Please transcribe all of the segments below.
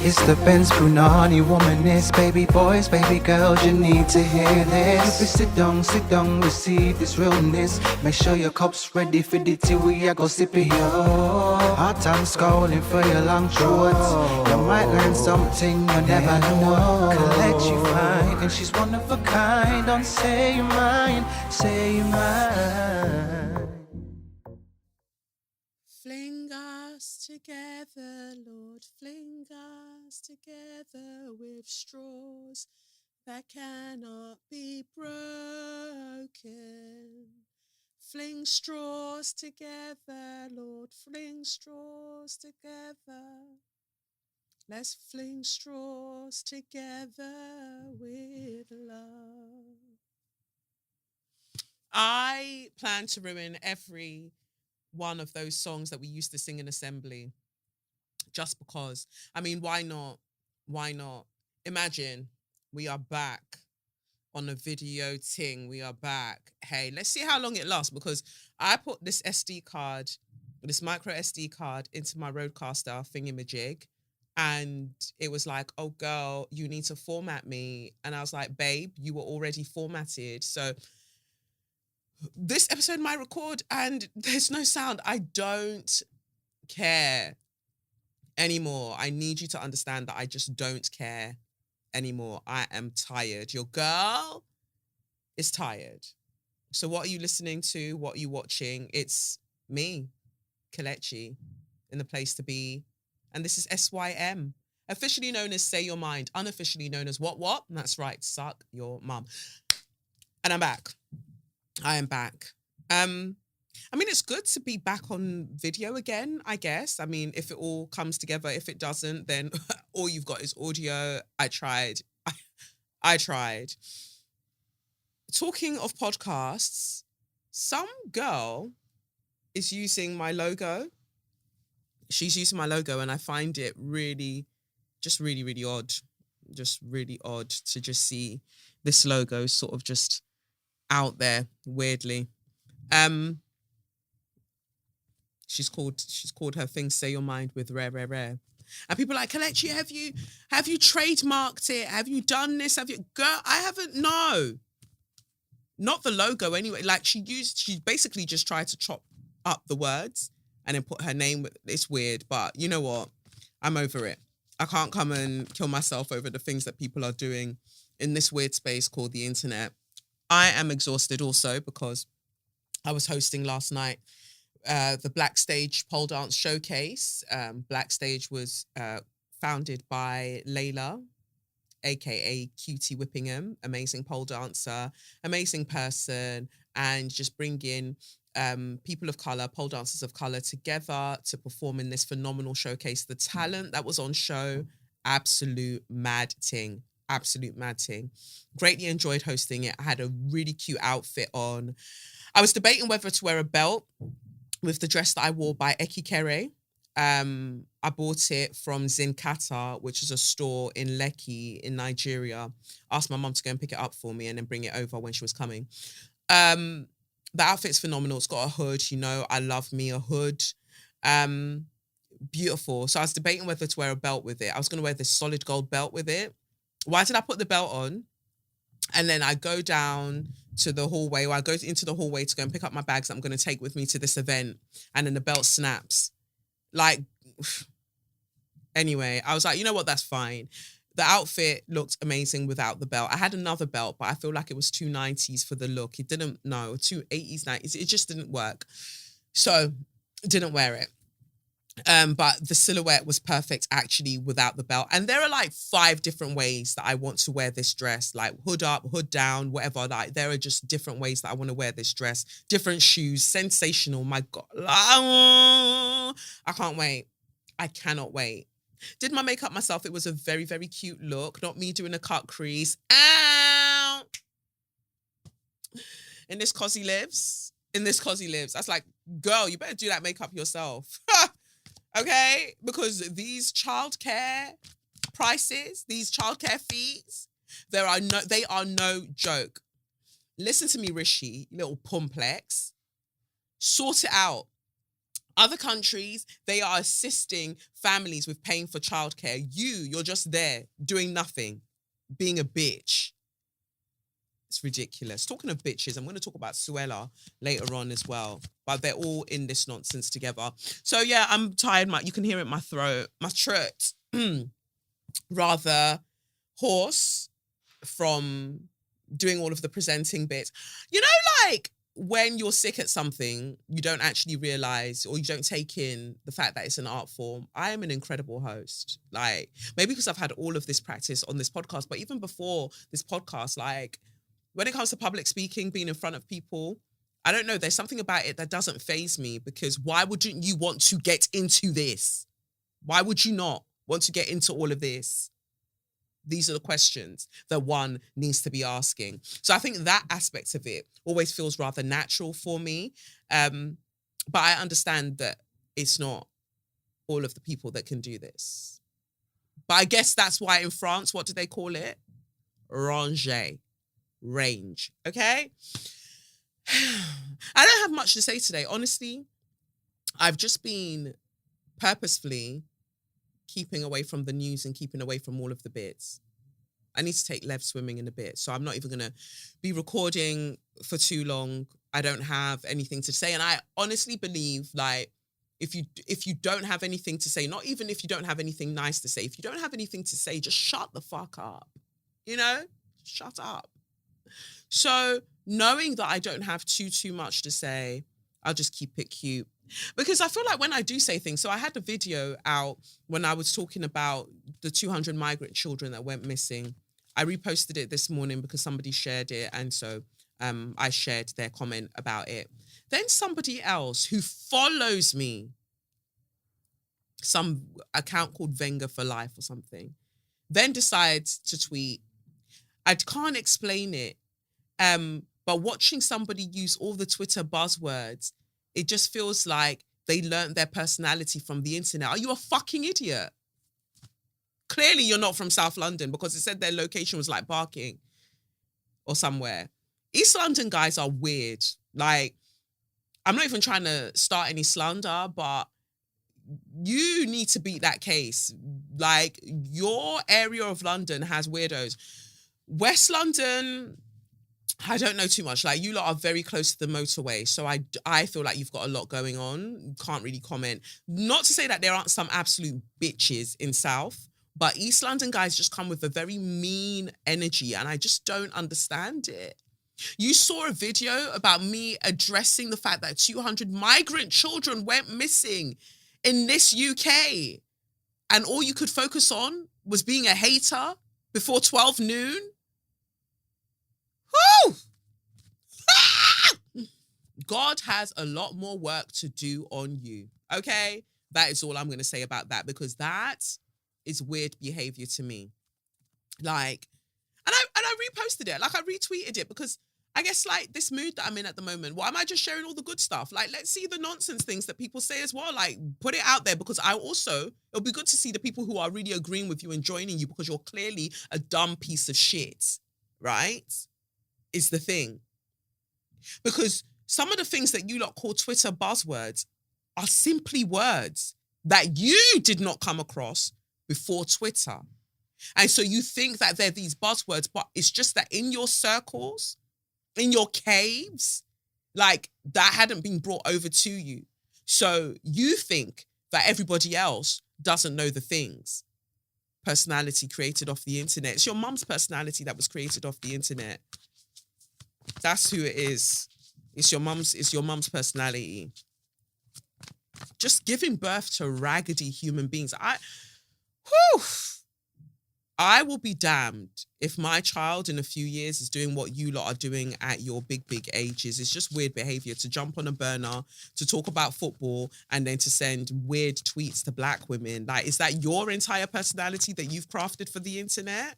It's the Benz Brunani womanist. Baby boys, baby girls, you need to hear this. Sit down, receive this realness. Make sure your cup's ready for the tea. We are go sip it, yo. Hot time scrolling for your long shorts. You might learn something you never know. Collect you fine, and she's one of a kind. Don't say you're mine, say you're mine. Fling us together, Lord, fling us together with straws that cannot be broken. Fling straws together, Lord, fling straws together. Let's fling straws together with love. I plan to ruin every one of those songs that we used to sing in assembly just because. I mean, why not? Why not? Imagine we are back on a video ting. We are back. Hey, let's see how long it lasts, because I put this SD card, this micro SD card, into my Roadcaster thingamajig, and it was like, oh girl, you need to format me. And I was like, babe, you were already formatted. So this episode might record and there's no sound. I don't care anymore. I need you to understand that I just don't care anymore. I am tired. Your girl is tired. So what are you listening to? What are you watching? It's me, Kelechi, in the place to be. And this is SYM, officially known as Say Your Mind, unofficially known as what? That's right, suck your mum. And I'm back. I am back. I mean, it's good to be back on video again, I guess. I mean, if it all comes together, if it doesn't, then all you've got is audio. I tried. I tried. Talking of podcasts, some girl is using my logo. She's using my logo, and I find it really odd. Just really odd to just see this logo sort of just out there weirdly. She's called her thing Say Your Mind with Rare. And people are like, Kelechi, have you trademarked it? Have you done this? Have you? Girl, I haven't, no. Not the logo anyway. Like she basically just tried to chop up the words and then put her name with, it's weird, but you know what? I'm over it. I can't come and kill myself over the things that people are doing in this weird space called the internet. I am exhausted also because I was hosting last night the Black Stage pole dance showcase. Black Stage was founded by Layla, aka Cutie Whippingham, amazing pole dancer, amazing person, and just bringing people of colour, pole dancers of colour together to perform in this phenomenal showcase. The talent that was on show, absolute mad ting. Greatly enjoyed hosting it. I had a really cute outfit on. I was debating whether to wear a belt with the dress that I wore by Eki Kere. I bought it from Zinkata, which is a store in Lekki in Nigeria. Asked my mum to go and pick it up for me and then bring it over when she was coming. The outfit's phenomenal. It's got a hood, you know, I love me a hood. Beautiful. So I was debating whether to wear a belt with it. I was going to wear this solid gold belt with it. Why did I put the belt on? And then I go down to the hallway, or I go into the hallway to go and pick up my bags that I'm going to take with me to this event. And then the belt snaps. Like, anyway, I was like, you know what? That's fine. The outfit looked amazing without the belt. I had another belt, but I feel like it was too 90s for the look. It didn't, no, too 80s, 90s. It just didn't work. So, didn't wear it. But the silhouette was perfect actually without the belt. And there are like 5 different ways that I want to wear this dress, like hood up, hood down, whatever. Like there are just different ways that I want to wear this dress, different shoes, sensational. My God, I can't wait. I cannot wait. Did my makeup myself. It was a very, very cute look. Not me doing a cut crease. Ow! In this cosy lives. That's like, girl, you better do that makeup yourself. Okay, because these childcare prices, these childcare fees, they are no joke. Listen to me, Rishi, little pumplex. Sort it out. Other countries, they are assisting families with paying for childcare. You're just there doing nothing, being a bitch. It's ridiculous. Talking of bitches, I'm going to talk about Suella later on as well. But they're all in this nonsense together. So yeah, I'm tired. You can hear it in my throat. My throat, rather hoarse from doing all of the presenting bits. You know, like when you're sick at something, you don't actually realize or you don't take in the fact that it's an art form. I am an incredible host. Like, maybe because I've had all of this practice on this podcast, but even before this podcast, like when it comes to public speaking, being in front of people, I don't know, there's something about it that doesn't faze me, because why wouldn't you want to get into this? Why would you not want to get into all of this? These are the questions that one needs to be asking. So I think that aspect of it always feels rather natural for me. But I understand that it's not all of the people that can do this. But I guess that's why in France, what do they call it? Ranger. Range. Okay? I don't have much to say today. Honestly, I've just been purposefully keeping away from the news and keeping away from all of the bits. I need to take Lev swimming in a bit, so I'm not even going to be recording for too long. I don't have anything to say, and I honestly believe, like, if you don't have anything to say, not even if you don't have anything nice to say, if you don't have anything to say, just shut the fuck up. You know? Shut up. So knowing that I don't have too much to say, I'll just keep it cute. Because I feel like when I do say things, so I had a video out when I was talking about the 200 migrant children that went missing. I reposted it this morning because somebody shared it. And so I shared their comment about it. Then somebody else who follows me, some account called Venga for Life or something, then decides to tweet, I can't explain it, but watching somebody use all the Twitter buzzwords, it just feels like they learned their personality from the internet. Are you a fucking idiot? Clearly you're not from South London, because it said their location was like Barking or somewhere. East London guys are weird. Like, I'm not even trying to start any slander, but you need to beat that case. Like, your area of London has weirdos. West London, I don't know too much. Like, you lot are very close to the motorway. So I feel like you've got a lot going on. Can't really comment. Not to say that there aren't some absolute bitches in South, but East London guys just come with a very mean energy, and I just don't understand it. You saw a video about me addressing the fact that 200 migrant children went missing in this UK, and all you could focus on was being a hater before 12 noon. Woo! God has a lot more work to do on you, okay? That is all I'm going to say about that, because that is weird behavior to me. Like, and I reposted it, like I retweeted it, because I guess like this mood that I'm in at the moment, why am I just sharing all the good stuff? Like, let's see the nonsense things that people say as well. Like, put it out there, because it'll be good to see the people who are really agreeing with you and joining you, because you're clearly a dumb piece of shit, right? Is the thing. Because some of the things that you lot call Twitter buzzwords are simply words that you did not come across before Twitter. And so you think that they're these buzzwords, but it's just that in your circles, in your caves, like, that hadn't been brought over to you. So you think that everybody else doesn't know the things. Personality created off the internet. It's your mum's personality that was created off the internet. That's who it is. It's your mum's personality. Just giving birth to raggedy human beings. I will be damned if my child in a few years is doing what you lot are doing at your big ages. It's just weird behavior to jump on a burner, to talk about football, and then to send weird tweets to black women. Like, is that your entire personality that you've crafted for the internet?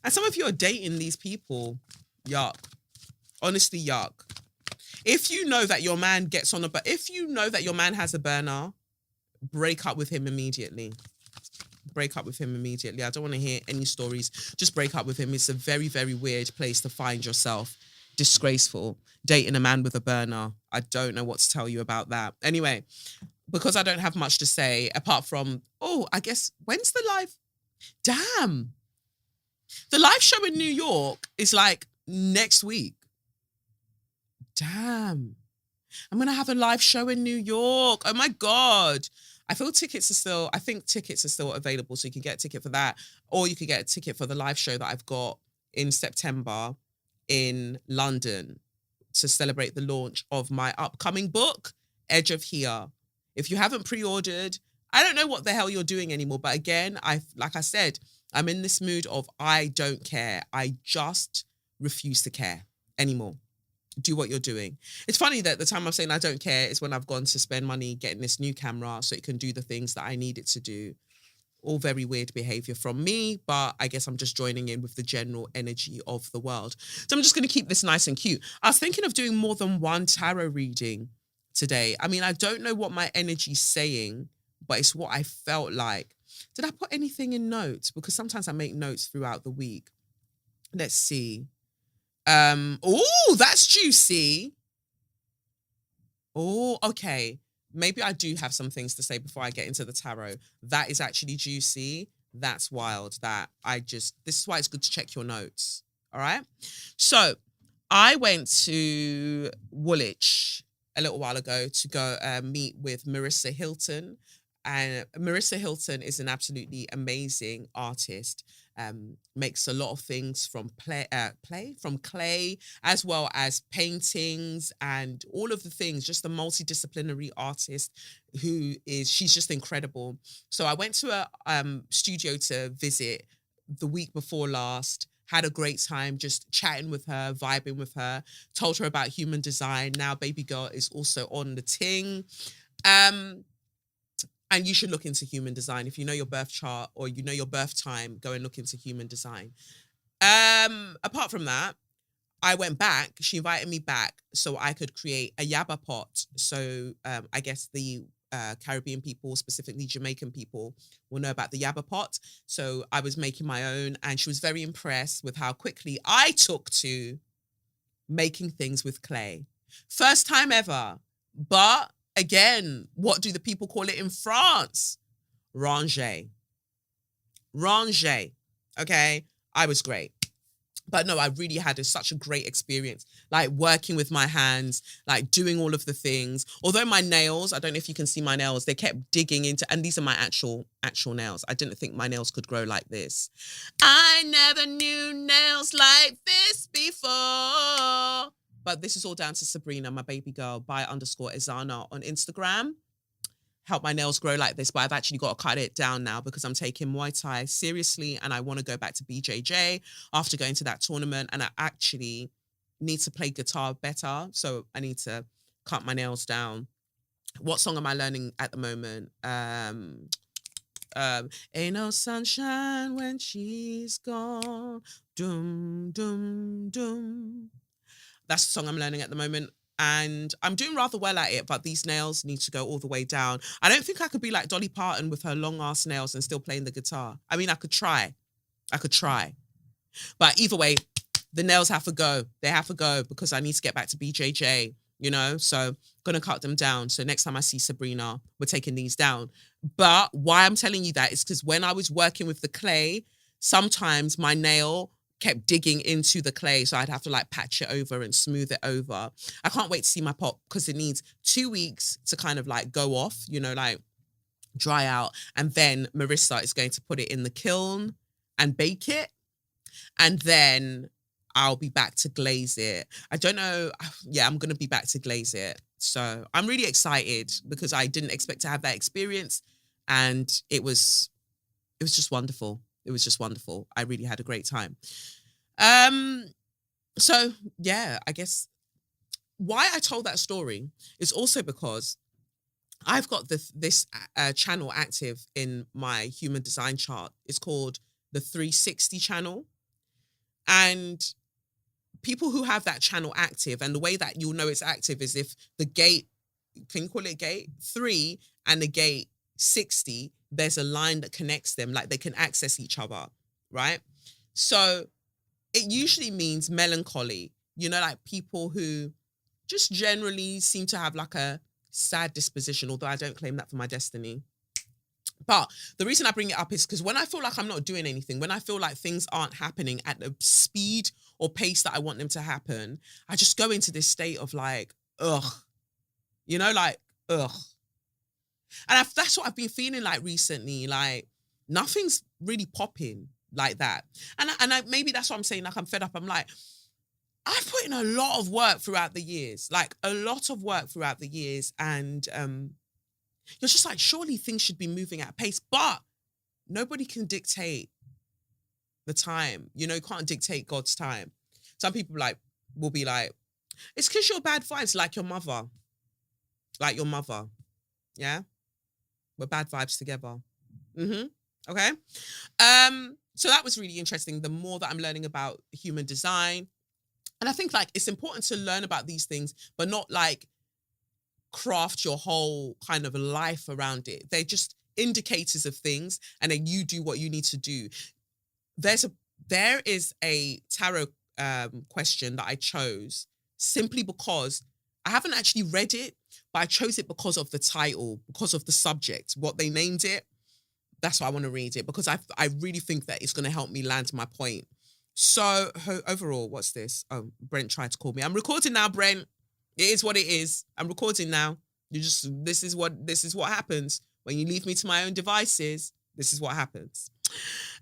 And some of you are dating these people. Yuck. Honestly, yuck. If you know that your man if you know that your man has a burner, break up with him immediately. Break up with him immediately. I don't want to hear any stories. Just break up with him. It's a very, very weird place to find yourself Disgraceful. Dating a man with a burner. I don't know what to tell you about that. Anyway, because I don't have much to say apart from, I guess, when's the live? Damn. The live show in New York is like next week. Damn. I'm going to have a live show in New York. Oh my God. I think tickets are still available. So you can get a ticket for that, or you could get a ticket for the live show that I've got in September in London to celebrate the launch of my upcoming book, Edge of Here. If you haven't pre-ordered, I don't know what the hell you're doing anymore. But again, like I said, I'm in this mood of I don't care. I just refuse to care anymore. Do what you're doing. It's funny that the time I'm saying I don't care is when I've gone to spend money getting this new camera so it can do the things that I need it to do. All very weird behavior from me, but I guess I'm just joining in with the general energy of the world. So I'm just going to keep this nice and cute. I was thinking of doing more than one tarot reading today. I mean, I don't know what my energy's saying, but it's what I felt like. Did I put anything in notes? Because sometimes I make notes throughout the week. Let's see. That's juicy. Oh, okay. Maybe I do have some things to say before I get into the tarot. That is actually juicy. That's wild. This is why it's good to check your notes. All right. So I went to Woolwich a little while ago to go meet with Marissa Hilton. And Marissa Hilton is an absolutely amazing artist. Makes a lot of things from clay, as well as paintings and all of the things. Just a multidisciplinary artist she's just incredible. So I went to a studio to visit the week before last. Had a great time just chatting with her, vibing with her. Told her about human design. Now baby girl is also on the ting. And you should look into human design. If you know your birth chart or you know your birth time, go and look into human design. Apart from that, I went back. She invited me back so I could create a yaba pot. So I guess the Caribbean people, specifically Jamaican people, will know about the yaba pot. So I was making my own, and she was very impressed with how quickly I took to making things with clay. First time ever, but again, what do the people call it in France? Ranger. Okay? I was great. But no, I really had such a great experience, like working with my hands, like doing all of the things. Although my nails, I don't know if you can see my nails, they kept digging into, and these are my actual nails. I didn't think my nails could grow like this. I never knew nails like this before. But this is all down to Sabrina, my baby girl, _Izana on Instagram. Help my nails grow like this, but I've actually got to cut it down now because I'm taking Muay Thai seriously and I want to go back to BJJ after going to that tournament, and I actually need to play guitar better, so I need to cut my nails down. What song am I learning at the moment? Ain't no sunshine when she's gone. Doom, doom, doom. That's the song I'm learning at the moment. And I'm doing rather well at it, but these nails need to go all the way down. I don't think I could be like Dolly Parton with her long ass nails and still playing the guitar. I mean, I could try. But either way, the nails have to go. They have to go because I need to get back to BJJ, you know? So gonna cut them down. So next time I see Sabrina, we're taking these down. But why I'm telling you that is because when I was working with the clay, sometimes my nail kept digging into the clay, so I'd have to like patch it over and smooth it over. I can't wait to see my pot because it needs 2 weeks to kind of like go off, you know, like dry out. And then Marissa is going to put it in the kiln and bake it. And then I'll be back to glaze it. I don't know. Yeah, I'm going to be back to glaze it. So I'm really excited because I didn't expect to have that experience. And it was just wonderful. It was just wonderful. I really had a great time. So yeah, I guess why I told that story is also because I've got this channel active in my human design chart. It's called the 360 channel. And people who have that channel active, and the way that you'll know it's active is if the gate, can you call it gate 3 and the gate 60, there's a line that connects them, like they can access each other, right? So it usually means melancholy. You know, like people who just generally seem to have like a sad disposition, although I don't claim that for my destiny. But the reason I bring it up is because when I feel like I'm not doing anything, when I feel like things aren't happening at the speed or pace that I want them to happen, I just go into this state of like, ugh, you know, like, ugh. And that's what I've been feeling like recently. Like, nothing's really popping like that. And maybe that's what I'm saying. Like, I'm fed up. I'm like, I've put in a lot of work throughout the years, like a lot of work throughout the years. And you're just like, surely things should be moving at pace, but nobody can dictate the time. You know, you can't dictate God's time. Some people will be like, it's because you're bad vibes, like your mother. Like your mother. Yeah? We're bad vibes together. Okay? So that was really interesting. The more that I'm learning about human design. And I think like it's important to learn about these things, but not like craft your whole kind of life around it. They're just indicators of things, and then you do what you need to do. There is a tarot question that I chose simply because I haven't actually read it, but I chose it because of the title, because of the subject, what they named it. That's why I want to read it, because I really think that it's going to help me land my point. So overall, what's this? Oh, Brent tried to call me. I'm recording now, Brent. It is what it is. I'm recording now. This is what happens when you leave me to my own devices. This is what happens.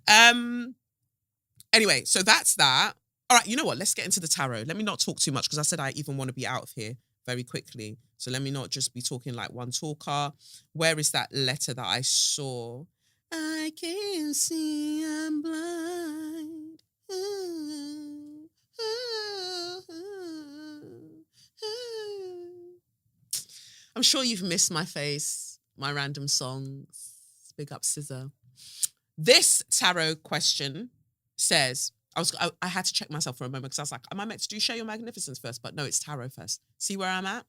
Anyway, so that's that. All right, you know what? Let's get into the tarot. Let me not talk too much because I said I even want to be out of here very quickly. So let me not just be talking like one talker. Where is that letter that I saw? I can't see, I'm blind. I'm sure you've missed my face, my random songs. Big up Scissor. This tarot question says, I had to check myself for a moment because I was like, am I meant to do Share Your Magnificence first? But no, it's tarot first. See where I'm at?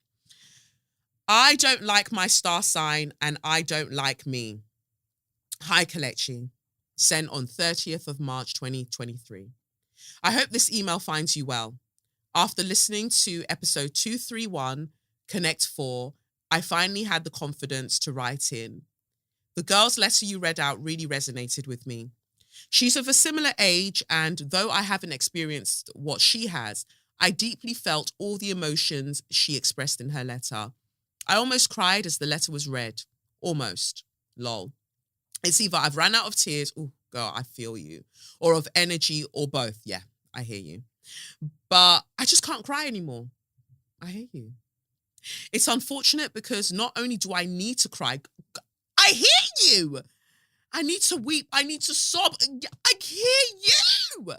I don't like my star sign and I don't like me. Hi, Kalechi. Sent on 30th of March, 2023. I hope this email finds you well. After listening to episode 231, Connect 4, I finally had the confidence to write in. The girl's letter you read out really resonated with me. She's of a similar age, and though I haven't experienced what she has, I deeply felt all the emotions she expressed in her letter. I almost cried as the letter was read. Almost. Lol. It's either I've ran out of tears, oh, girl, I feel you, or of energy, or both. Yeah, I hear you. But I just can't cry anymore. I hear you. It's unfortunate because not only do I need to cry, I hear you. I need to weep. I need to sob. I hear you.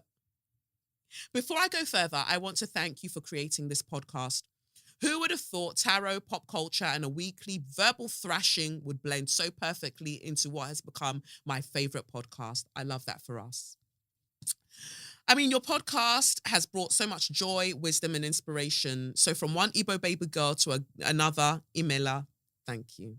Before I go further, I want to thank you for creating this podcast. Who would have thought tarot, pop culture, and a weekly verbal thrashing would blend so perfectly into what has become my favorite podcast? I love that for us. I mean, your podcast has brought so much joy, wisdom, and inspiration. So from one Igbo baby girl to another Imela, thank you.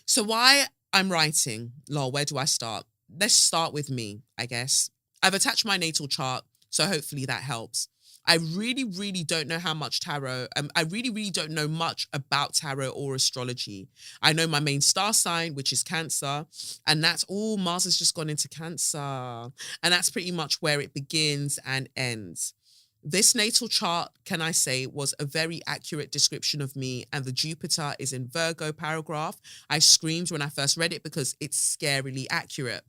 So why I'm writing, lol, where do I start? Let's start with me, I guess. I've attached my natal chart, so hopefully that helps. I really, really don't know how much tarot, I really don't know much about tarot or astrology. I know my main star sign, which is Cancer, and that's all. Mars has just gone into Cancer, and that's pretty much where it begins and ends. This natal chart, can I say, was a very accurate description of me, and the Jupiter is in Virgo paragraph. I screamed when I first read it because it's scarily accurate.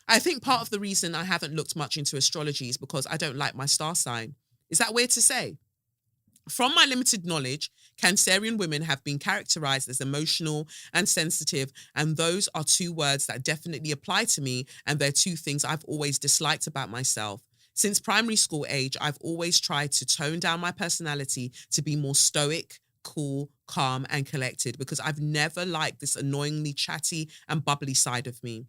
I think part of the reason I haven't looked much into astrology is because I don't like my star sign. Is that weird to say? From my limited knowledge, Cancerian women have been characterized as emotional and sensitive, and those are two words that definitely apply to me, and they're two things I've always disliked about myself. Since primary school age, I've always tried to tone down my personality to be more stoic, cool, calm, and collected because I've never liked this annoyingly chatty and bubbly side of me.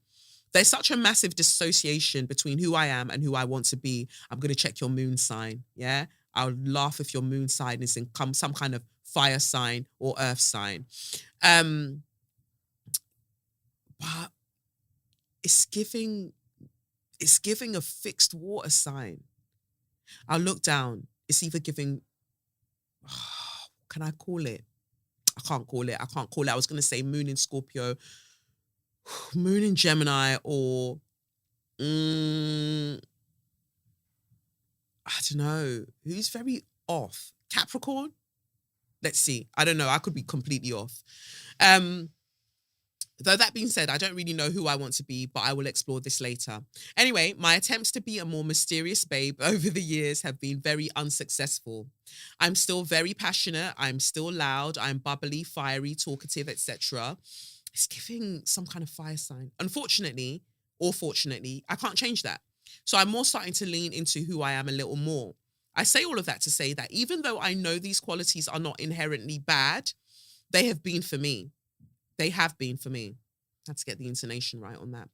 There's such a massive dissociation between who I am and who I want to be. I'm going to check your moon sign, yeah? I'll laugh if your moon sign is in some kind of fire sign or earth sign. But it's giving a fixed water sign. I'll look down. It's either giving, can I call it? I can't call it. I was going to say moon in Scorpio, moon in Gemini, or I don't know. Who's very off? Capricorn? Let's see. I don't know. I could be completely off. Though that being said, I don't really know who I want to be, but I will explore this later. Anyway, my attempts to be a more mysterious babe over the years have been very unsuccessful. I'm still very passionate. I'm still loud. I'm bubbly, fiery, talkative, etc. It's giving some kind of fire sign. Unfortunately, or fortunately, I can't change that. So I'm more starting to lean into who I am a little more. I say all of that to say that even though I know these qualities are not inherently bad, they have been for me. They have been for me. I had to get the intonation right on that.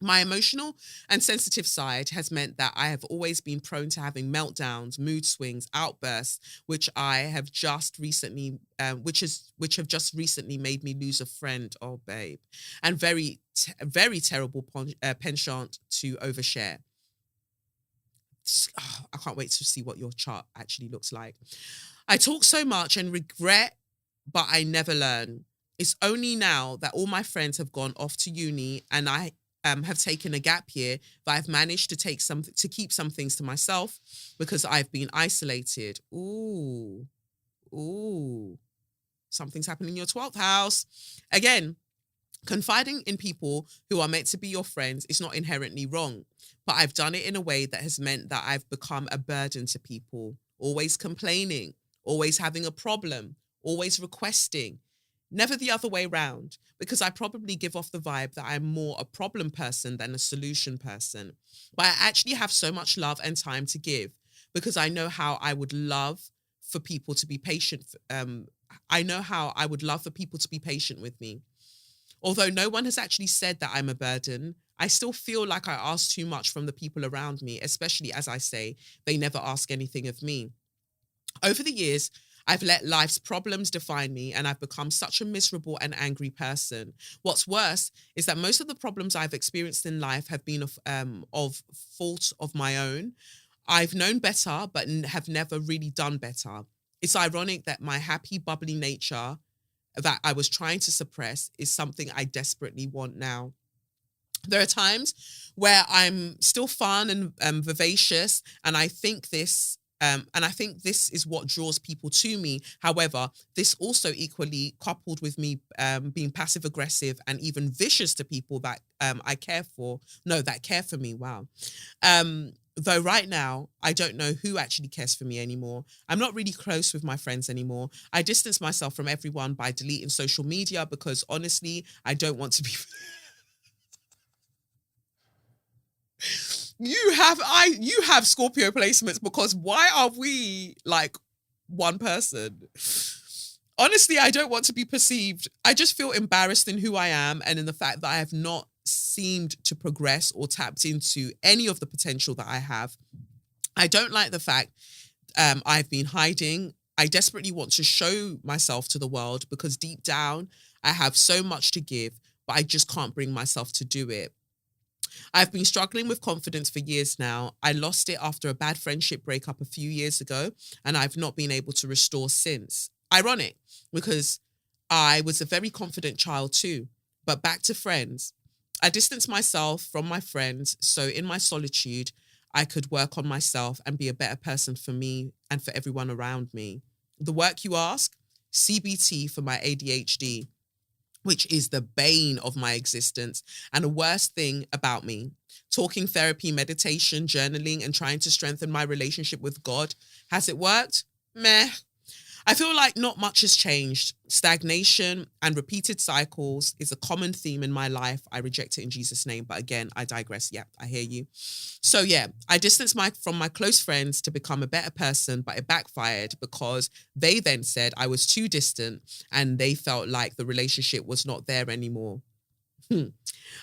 My emotional and sensitive side has meant that I have always been prone to having meltdowns, mood swings, outbursts, which have just recently made me lose a friend. Oh, babe, and very terrible penchant to overshare. I can't wait to see what your chart actually looks like. I talk so much and regret, but I never learn. It's only now that all my friends have gone off to uni and I have taken a gap year that I've managed to keep some things to myself because I've been isolated. Ooh, something's happening in your 12th house. Again, confiding in people who are meant to be your friends is not inherently wrong, but I've done it in a way that has meant that I've become a burden to people, always complaining, always having a problem, always requesting. Never the other way round, because I probably give off the vibe that I'm more a problem person than a solution person. But I actually have so much love and time to give because I know how I would love for people to be patient. I know how I would love for people to be patient with me. Although no one has actually said that I'm a burden, I still feel like I ask too much from the people around me, especially as I say, they never ask anything of me. Over the years, I've let life's problems define me and I've become such a miserable and angry person. What's worse is that most of the problems I've experienced in life have been of fault of my own. I've known better, but have never really done better. It's ironic that my happy, bubbly nature that I was trying to suppress is something I desperately want now. There are times where I'm still fun and vivacious, and I think this is what draws people to me. However, this also equally coupled with me being passive aggressive and even vicious to people that that care for me. Wow. Though right now, I don't know who actually cares for me anymore. I'm not really close with my friends anymore. I distance myself from everyone by deleting social media because honestly, I don't want to be... You have Scorpio placements because why are we like one person? Honestly, I don't want to be perceived. I just feel embarrassed in who I am and in the fact that I have not seemed to progress or tapped into any of the potential that I have. I don't like the fact I've been hiding. I desperately want to show myself to the world because deep down, I have so much to give, but I just can't bring myself to do it. I've been struggling with confidence for years now. I lost it after a bad friendship breakup a few years ago, and I've not been able to restore since. Ironic, because I was a very confident child too. But back to friends. I distanced myself from my friends, so in my solitude, I could work on myself and be a better person for me and for everyone around me. The work you ask? CBT for my ADHD, which is the bane of my existence and the worst thing about me. Talking therapy, meditation, journaling, and trying to strengthen my relationship with God. Has it worked? Meh. I feel like not much has changed. Stagnation and repeated cycles is a common theme in my life. I reject it in Jesus' name. But again, I digress. Yeah, I hear you. So yeah, I distanced from my close friends to become a better person, but it backfired because they then said I was too distant and they felt like the relationship was not there anymore.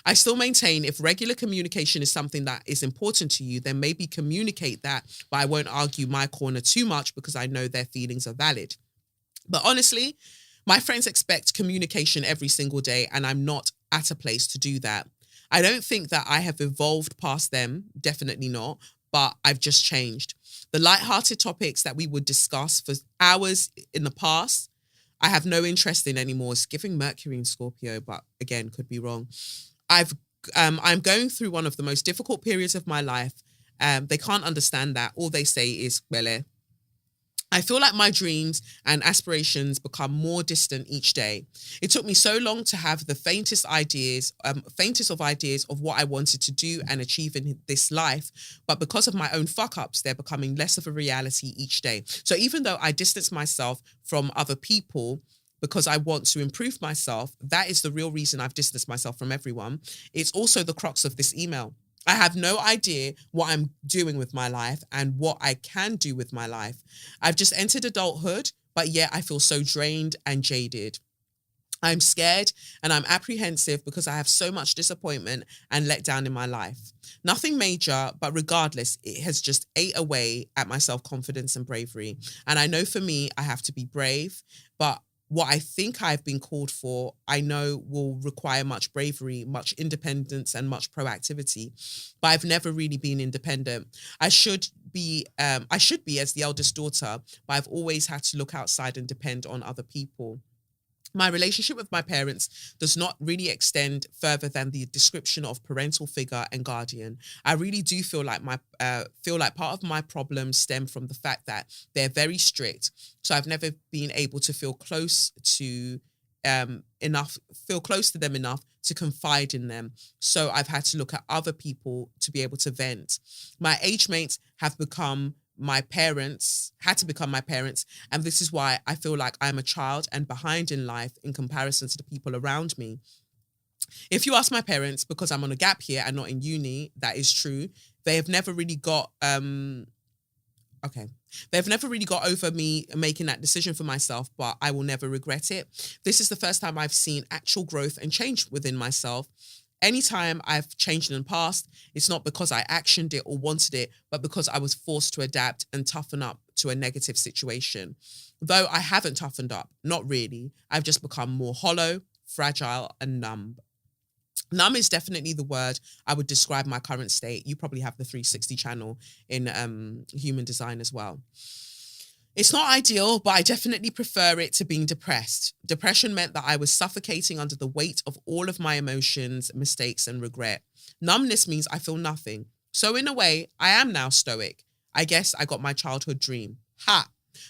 I still maintain if regular communication is something that is important to you, then maybe communicate that, but I won't argue my corner too much because I know their feelings are valid. But honestly, my friends expect communication every single day and I'm not at a place to do that. I don't think that I have evolved past them, definitely not, but I've just changed. The light-hearted topics that we would discuss for hours in the past, I have no interest in anymore. It's giving Mercury in Scorpio, but again, could be wrong. I'm going through one of the most difficult periods of my life. They can't understand that. All they say is, Bele. I feel like my dreams and aspirations become more distant each day. It took me so long to have the faintest of ideas of what I wanted to do and achieve in this life. But because of my own fuck-ups, they're becoming less of a reality each day. So even though I distance myself from other people because I want to improve myself, that is the real reason I've distanced myself from everyone. It's also the crux of this email. I have no idea what I'm doing with my life and what I can do with my life. I've just entered adulthood, but yet I feel so drained and jaded. I'm scared and I'm apprehensive because I have so much disappointment and letdown in my life. Nothing major, but regardless, it has just ate away at my self-confidence and bravery. And I know for me, I have to be brave, but what I think I've been called for, I know will require much bravery, much independence, and much proactivity. But I've never really been independent. I should be as the eldest daughter, but I've always had to look outside and depend on other people. My relationship with my parents does not really extend further than the description of parental figure and guardian. I really do feel like part of my problems stem from the fact that they're very strict. So I've never been able to feel close to them enough to confide in them. So I've had to look at other people to be able to vent. My age mates had to become my parents, and this is why I feel like I'm a child and behind in life in comparison to the people around me. If you ask my parents, because I'm on a gap year and not in uni, that is true. They have never really got They've never really got over me making that decision for myself, but I will never regret it. This is the first time I've seen actual growth and change within myself. Anytime I've changed in the past, it's not because I actioned it or wanted it, but because I was forced to adapt and toughen up to a negative situation. Though I haven't toughened up, not really. I've just become more hollow, fragile, and numb. Numb is definitely the word I would describe my current state. You probably have the 360 channel in human design as well. It's not ideal, but I definitely prefer it to being depressed. Depression meant that I was suffocating under the weight of all of my emotions, mistakes, and regret. Numbness means I feel nothing. So in a way, I am now stoic. I guess I got my childhood dream. Ha!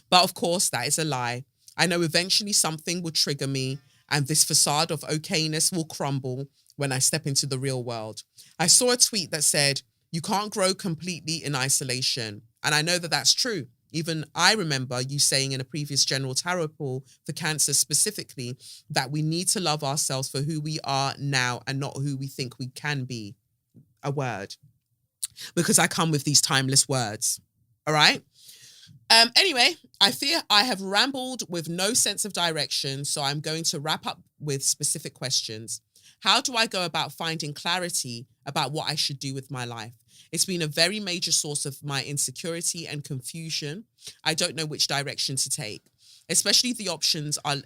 But of course, that is a lie. I know eventually something will trigger me and this facade of okayness will crumble when I step into the real world. I saw a tweet that said, "You can't grow completely in isolation." And I know that that's true. Even I remember you saying in a previous general tarot poll for Cancer specifically that we need to love ourselves for who we are now and not who we think we can be. A word. Because I come with these timeless words. All right? Anyway, I fear I have rambled with no sense of direction, so I'm going to wrap up with specific questions. How do I go about finding clarity about what I should do with my life? It's been a very major source of my insecurity and confusion. I don't know which direction to take. Especially the options are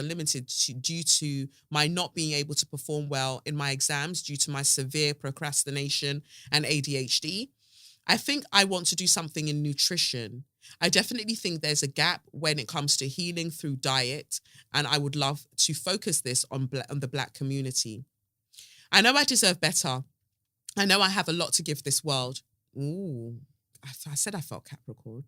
limited due to my not being able to perform well in my exams due to my severe procrastination and ADHD. I think I want to do something in nutrition. I definitely think there's a gap when it comes to healing through diet, and I would love to focus this on the Black community. I know I deserve better. I know I have a lot to give this world. Ooh, I said I felt Capricorn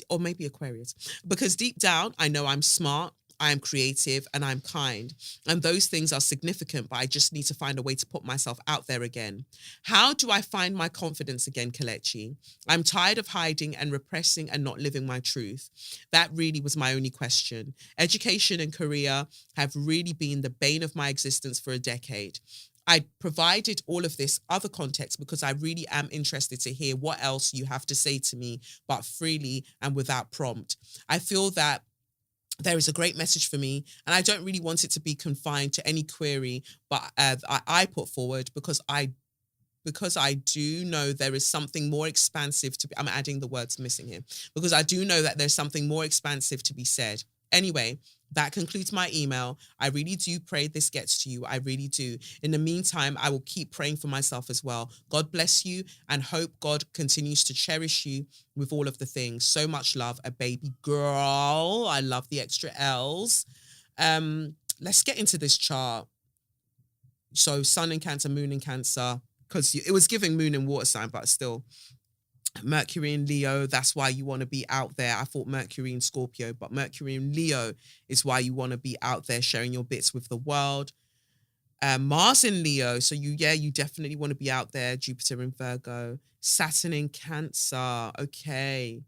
or maybe Aquarius, because deep down, I know I'm smart, I am creative, and I'm kind. And those things are significant, but I just need to find a way to put myself out there again. How do I find my confidence again, Kelechi? I'm tired of hiding and repressing and not living my truth. That really was my only question. Education and career have really been the bane of my existence for a decade. I provided all of this other context because I really am interested to hear what else you have to say to me, but freely and without prompt. I feel that there is a great message for me, and I don't really want it to be confined to any query, but I put forward because I do know there is something more expansive to be, I'm adding the words missing here, because I do know that there's something more expansive to be said. Anyway, That concludes my email. I really do pray this gets to you. I really do. In the meantime, I will keep praying for myself as well. God bless you, and hope God continues to cherish you with all of the things. So much love, a baby girl. I love the extra L's. Let's get into this chart. So sun in Cancer, moon in Cancer, because it was giving moon in water sign, but still. Mercury in Leo, that's why you want to be out there. I thought Mercury in Scorpio, but Mercury in Leo is why you want to be out there sharing your bits with the world. Mars in Leo, so you definitely want to be out there. Jupiter in Virgo. Saturn in Cancer, okay.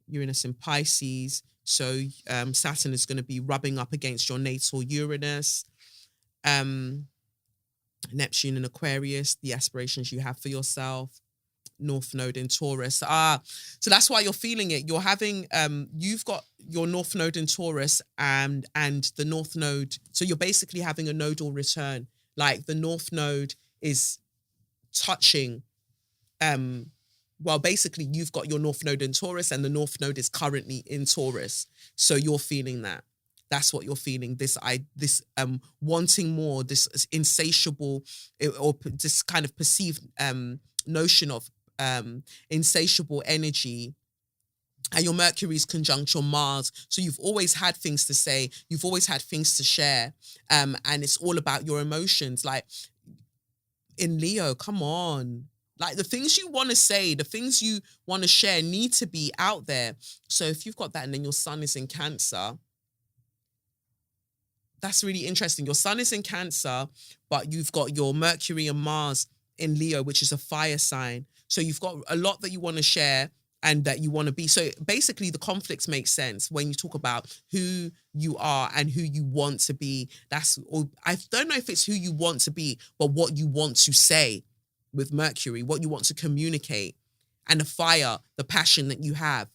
Uranus in Pisces, so Saturn is going to be rubbing up against your natal Uranus. Neptune in Aquarius, the aspirations you have for yourself. North Node in Taurus. So that's why you're feeling it. You're having, you've got your North Node in Taurus and the North Node. So you're basically having a nodal return. Like the North Node is touching, well, basically you've got your North Node in Taurus and the North Node is currently in Taurus. So you're feeling that. That's what you're feeling. This wanting more, this insatiable or this kind of perceived notion of insatiable energy. And your Mercury is conjunct your Mars. So you've always had things to say. You've always had things to share. And it's all about your emotions. Like in Leo, come on. Like the things you want to say, the things you want to share need to be out there. So if you've got that and then your sun is in Cancer, that's really interesting. Your sun is in Cancer, but you've got your Mercury and Mars in Leo, which is a fire sign. So you've got a lot that you want to share and that you want to be. So basically the conflicts make sense when you talk about who you are and who you want to be. I don't know if it's who you want to be, but what you want to say with Mercury, what you want to communicate, and the fire, the passion that you have.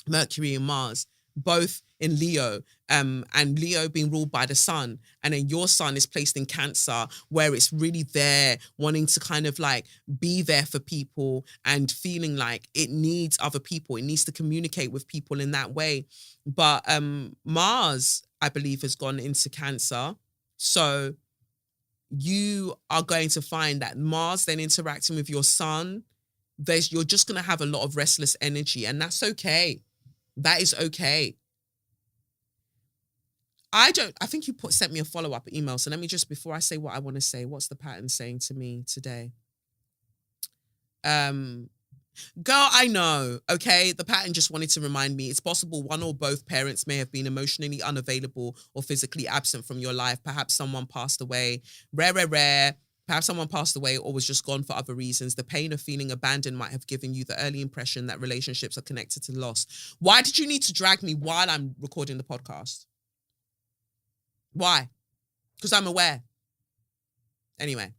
Mercury and Mars, both in Leo, and Leo being ruled by the sun, and then your sun is placed in Cancer, where it's really there, wanting to kind of like be there for people and feeling like it needs other people. It needs to communicate with people in that way. But Mars, I believe, has gone into Cancer. So you are going to find that Mars then interacting with your sun, you're just going to have a lot of restless energy, and that's okay. That is okay. I think you sent me a follow-up email. So let me just, before I say what I want to say, what's the pattern saying to me today? Girl, I know, okay? The pattern just wanted to remind me it's possible one or both parents may have been emotionally unavailable or physically absent from your life. Perhaps someone passed away. Rare. Perhaps someone passed away or was just gone for other reasons. The pain of feeling abandoned might have given you the early impression that relationships are connected to loss. Why did you need to drag me while I'm recording the podcast? Why? Because I'm aware. Anyway,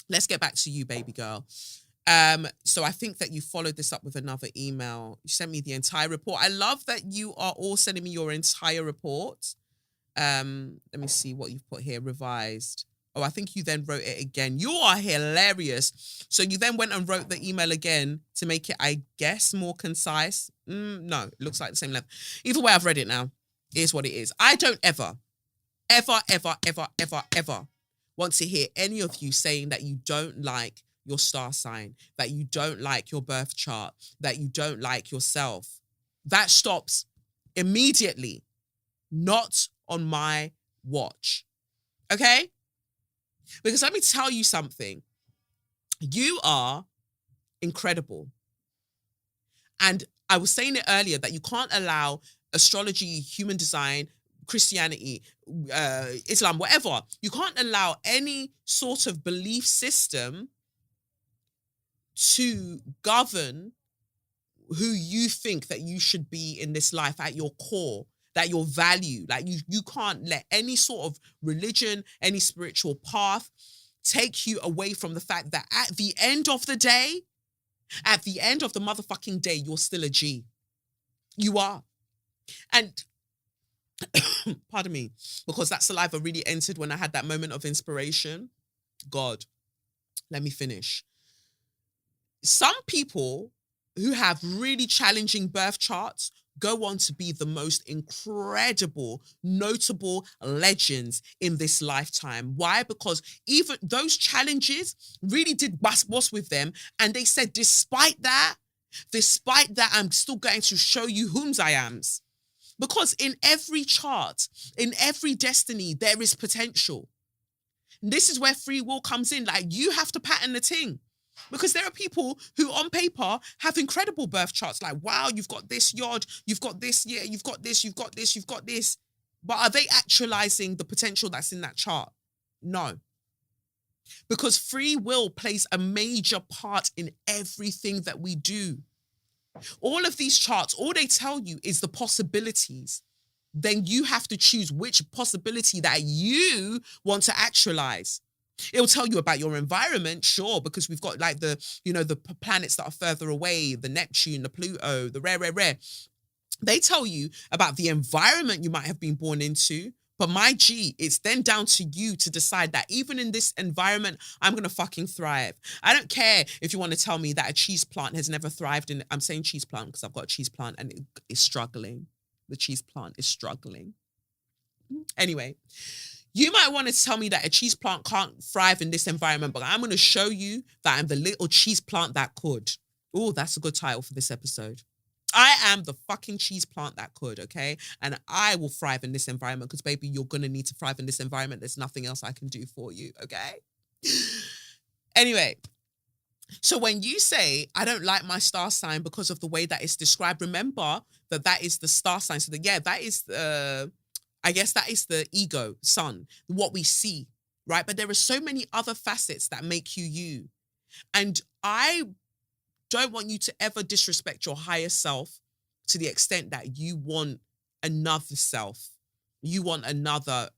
let's get back to you, baby girl. So I think that you followed this up with another email. You sent me the entire report. I love that you are all sending me your entire report. Let me see what you've put here. Revised. Oh, I think you then wrote it again. You are hilarious. So you then went and wrote the email again to make it, I guess, more concise. No, it looks like the same length. Either way, I've read it now. It is what it is. I don't ever want to hear any of you saying that you don't like your star sign, that you don't like your birth chart, that you don't like yourself. That stops immediately. Not on my watch. Okay? Because let me tell you something. You are incredible. And I was saying it earlier that you can't allow astrology, human design, Christianity, Islam, whatever. You can't allow any sort of belief system to govern who you think that you should be in this life at your core, that your value. Like you can't let any sort of religion, any spiritual path take you away from the fact that at the end of the day, at the end of the motherfucking day, you're still a G. You are. And pardon me, because that saliva really entered when I had that moment of inspiration. God, let me finish. Some people who have really challenging birth charts go on to be the most incredible, notable legends in this lifetime. Why? Because even those challenges really did bust with them. And they said, despite that, I'm still going to show you whom's I am's. Because in every chart, in every destiny, there is potential. And this is where free will comes in. Like, you have to pattern the thing. Because there are people who on paper have incredible birth charts. Like, wow, you've got this yard, you've got this, yeah, you've got this, you've got this, you've got this. But are they actualizing the potential that's in that chart? No. Because free will plays a major part in everything that we do. All of these charts, all they tell you is the possibilities. Then you have to choose which possibility that you want to actualize. It'll tell you about your environment, sure, because we've got like the planets that are further away, the Neptune, the Pluto, the rare. They tell you about the environment you might have been born into. But my G, it's then down to you to decide that even in this environment, I'm going to fucking thrive. I don't care if you want to tell me that a cheese plant has never thrived in, I'm saying cheese plant because I've got a cheese plant and it is struggling. The cheese plant is struggling. Anyway, you might want to tell me that a cheese plant can't thrive in this environment, but I'm going to show you that I'm the little cheese plant that could. Oh, that's a good title for this episode. I am the fucking cheese plant that could, okay? And I will thrive in this environment because, baby, you're going to need to thrive in this environment. There's nothing else I can do for you, okay? Anyway, so when you say, I don't like my star sign because of the way that it's described, remember that is the star sign. So that is I guess that is the ego, sun, what we see, right? But there are so many other facets that make you you. And I don't want you to ever disrespect your higher self to the extent that you want another self. You want another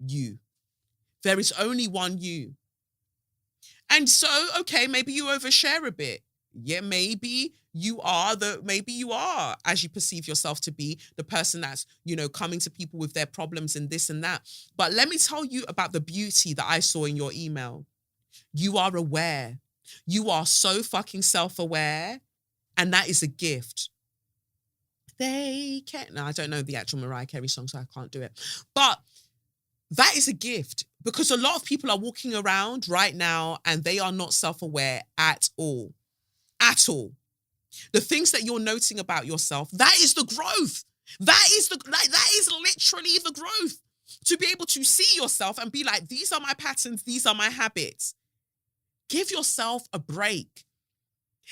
you. There is only one you. And so, okay, maybe you overshare a bit. Yeah, maybe you are, as you perceive yourself to be, the person that's, coming to people with their problems and this and that. But let me tell you about the beauty that I saw in your email. You are aware. You are so fucking self-aware, and that is a gift. They can't. No, I don't know the actual Mariah Carey song, so I can't do it. But that is a gift because a lot of people are walking around right now and they are not self-aware at all. At all. The things that you're noting about yourself, that is the growth. That is literally the growth. To be able to see yourself and be like, these are my patterns, these are my habits. Give yourself a break.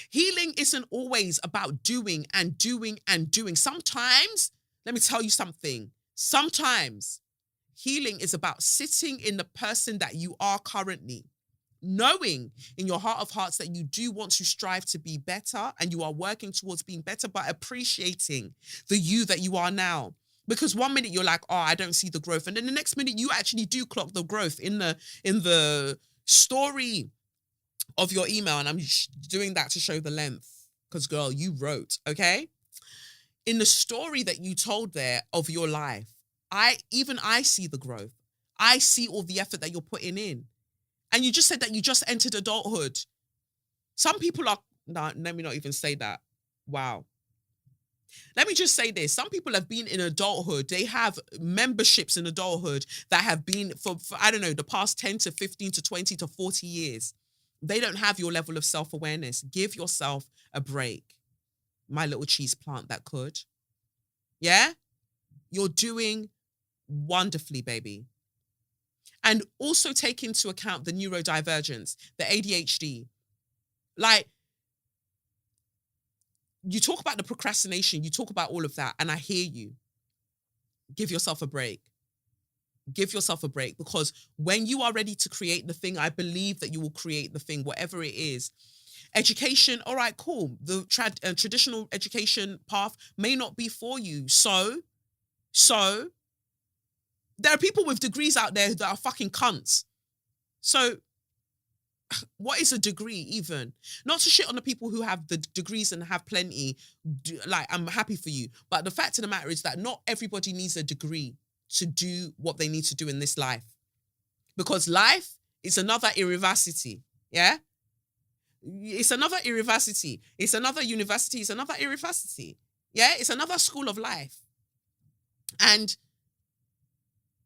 Healing isn't always about doing and doing and doing. Sometimes, let me tell you something. Sometimes healing is about sitting in the person that you are currently, knowing in your heart of hearts that you do want to strive to be better and you are working towards being better, but appreciating the you that you are now. Because one minute you're like, oh, I don't see the growth. And then the next minute you actually do clock the growth in the story of your email. And I'm doing that to show the length because, girl, you wrote, okay? In the story that you told there of your life, I see the growth. I see all the effort that you're putting in. And you just said that you just entered adulthood. Some people are, no, let me not even say that. Wow. Let me just say this. Some people have been in adulthood. They have memberships in adulthood that have been for I don't know, the past 10 to 15 to 20 to 40 years. They don't have your level of self-awareness. Give yourself a break. My little cheese plant that could. Yeah? You're doing wonderfully, baby. And also take into account the neurodivergence, the ADHD. Like, you talk about the procrastination, you talk about all of that, and I hear you. Give yourself a break. Give yourself a break, because when you are ready to create the thing, I believe that you will create the thing, whatever it is. Education, all right, cool. The traditional education path may not be for you. So there are people with degrees out there that are fucking cunts. So what is a degree even? Not to shit on the people who have the degrees and have plenty. Like, I'm happy for you. But the fact of the matter is that not everybody needs a degree to do what they need to do in this life. Because life is another university. Yeah? It's another university. It's another university. It's another university. Yeah, it's another school of life. And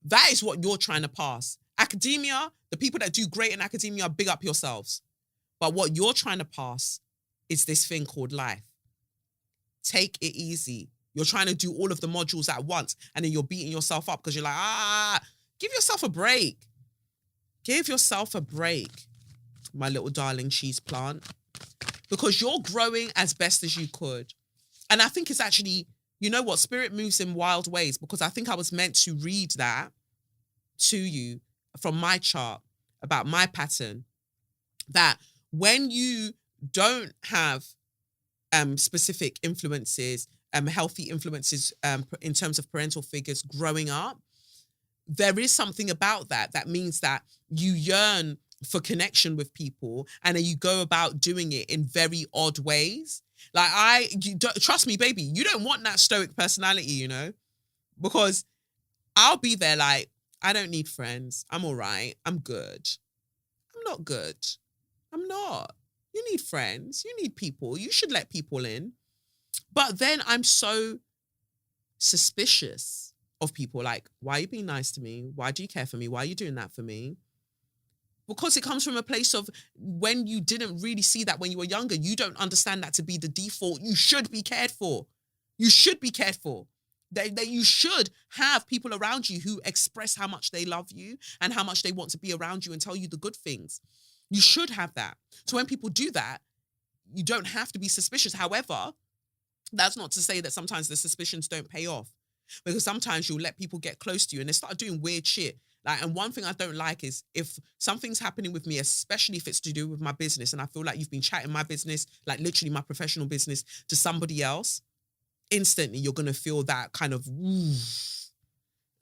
that is what you're trying to pass. Academia, the people that do great in academia, big up yourselves. But what you're trying to pass is this thing called life. Take it easy. You're trying to do all of the modules at once, and then you're beating yourself up because you're like, give yourself a break. Give yourself a break, my little darling cheese plant, because you're growing as best as you could. And I think it's actually, you know what, spirit moves in wild ways, because I think I was meant to read that to you from my chart about my pattern, that when you don't have specific influences, healthy influences in terms of parental figures growing up, there is something about that means that you yearn for connection with people, and then you go about doing it in very odd ways. Like trust me, baby, you don't want that stoic personality, you know, because I'll be there like, I don't need friends. I'm all right. I'm good. I'm not good. I'm not. You need friends. You need people. You should let people in. But then I'm so suspicious of people. Like, why are you being nice to me? Why do you care for me? Why are you doing that for me? Because it comes from a place of when you didn't really see that when you were younger, you don't understand that to be the default. You should be cared for. You should be cared for. That you should have people around you who express how much they love you and how much they want to be around you and tell you the good things. You should have that. So when people do that, you don't have to be suspicious. However, that's not to say that sometimes the suspicions don't pay off, because sometimes you'll let people get close to you and they start doing weird shit. Like, and one thing I don't like is if something's happening with me, especially if it's to do with my business, and I feel like you've been chatting my business, like literally my professional business, to somebody else, instantly you're going to feel that kind of,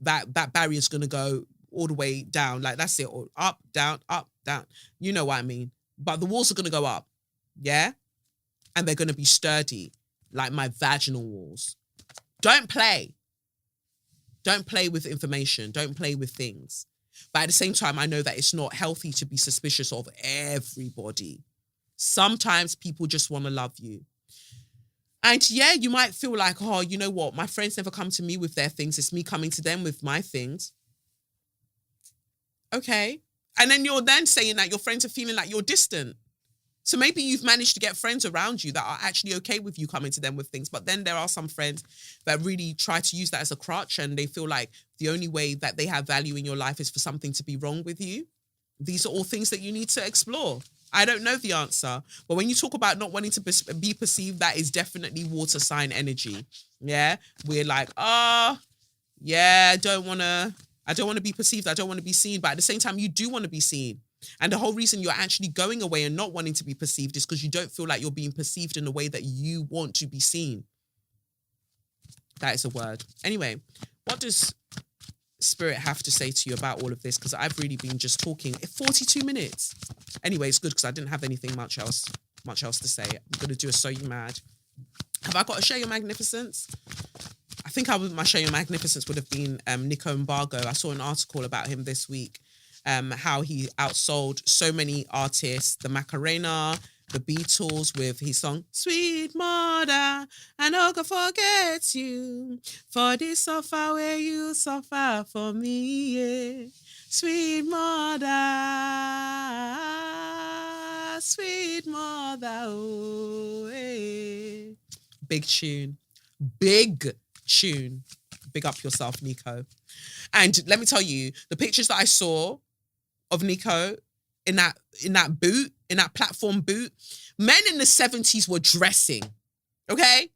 that barrier's going to go all the way down. Like, that's it. Or up, down, up, down. You know what I mean? But the walls are going to go up. Yeah? And they're going to be sturdy, like my vaginal walls. Don't play. Don't play with information. Don't play with things. But at the same time, I know that it's not healthy to be suspicious of everybody. Sometimes people just want to love you. And yeah, you might feel like, oh, you know what? My friends never come to me with their things. It's me coming to them with my things. Okay. And then you're then saying that your friends are feeling like you're distant. So maybe you've managed to get friends around you that are actually okay with you coming to them with things. But then there are some friends that really try to use that as a crutch, and they feel like the only way that they have value in your life is for something to be wrong with you. These are all things that you need to explore. I don't know the answer. But when you talk about not wanting to be perceived, that is definitely water sign energy. Yeah. We're like, yeah, I don't want to be perceived. I don't want to be seen. But at the same time, you do want to be seen. And the whole reason you're actually going away and not wanting to be perceived is because you don't feel like you're being perceived in the way that you want to be seen. That is a word. Anyway, what does Spirit have to say to you about all of this? Because I've really been just talking 42 minutes. Anyway, it's good because I didn't have anything much else to say. I'm going to do a So You Mad. Have I got a Share Your Magnificence? I think my Share Your Magnificence would have been Nico Mbargo. I saw an article about him this week. How he outsold so many artists, the Macarena, the Beatles, with his song, Sweet Mother, I no go forget you, for this suffer where you suffer for me, yeah. Sweet Mother, Sweet Mother, oh, yeah. Big tune. Big tune. Big up yourself, Nico. And let me tell you, the pictures that I saw of Nico in that boot, in that platform boot, men in the 70s were dressing, okay?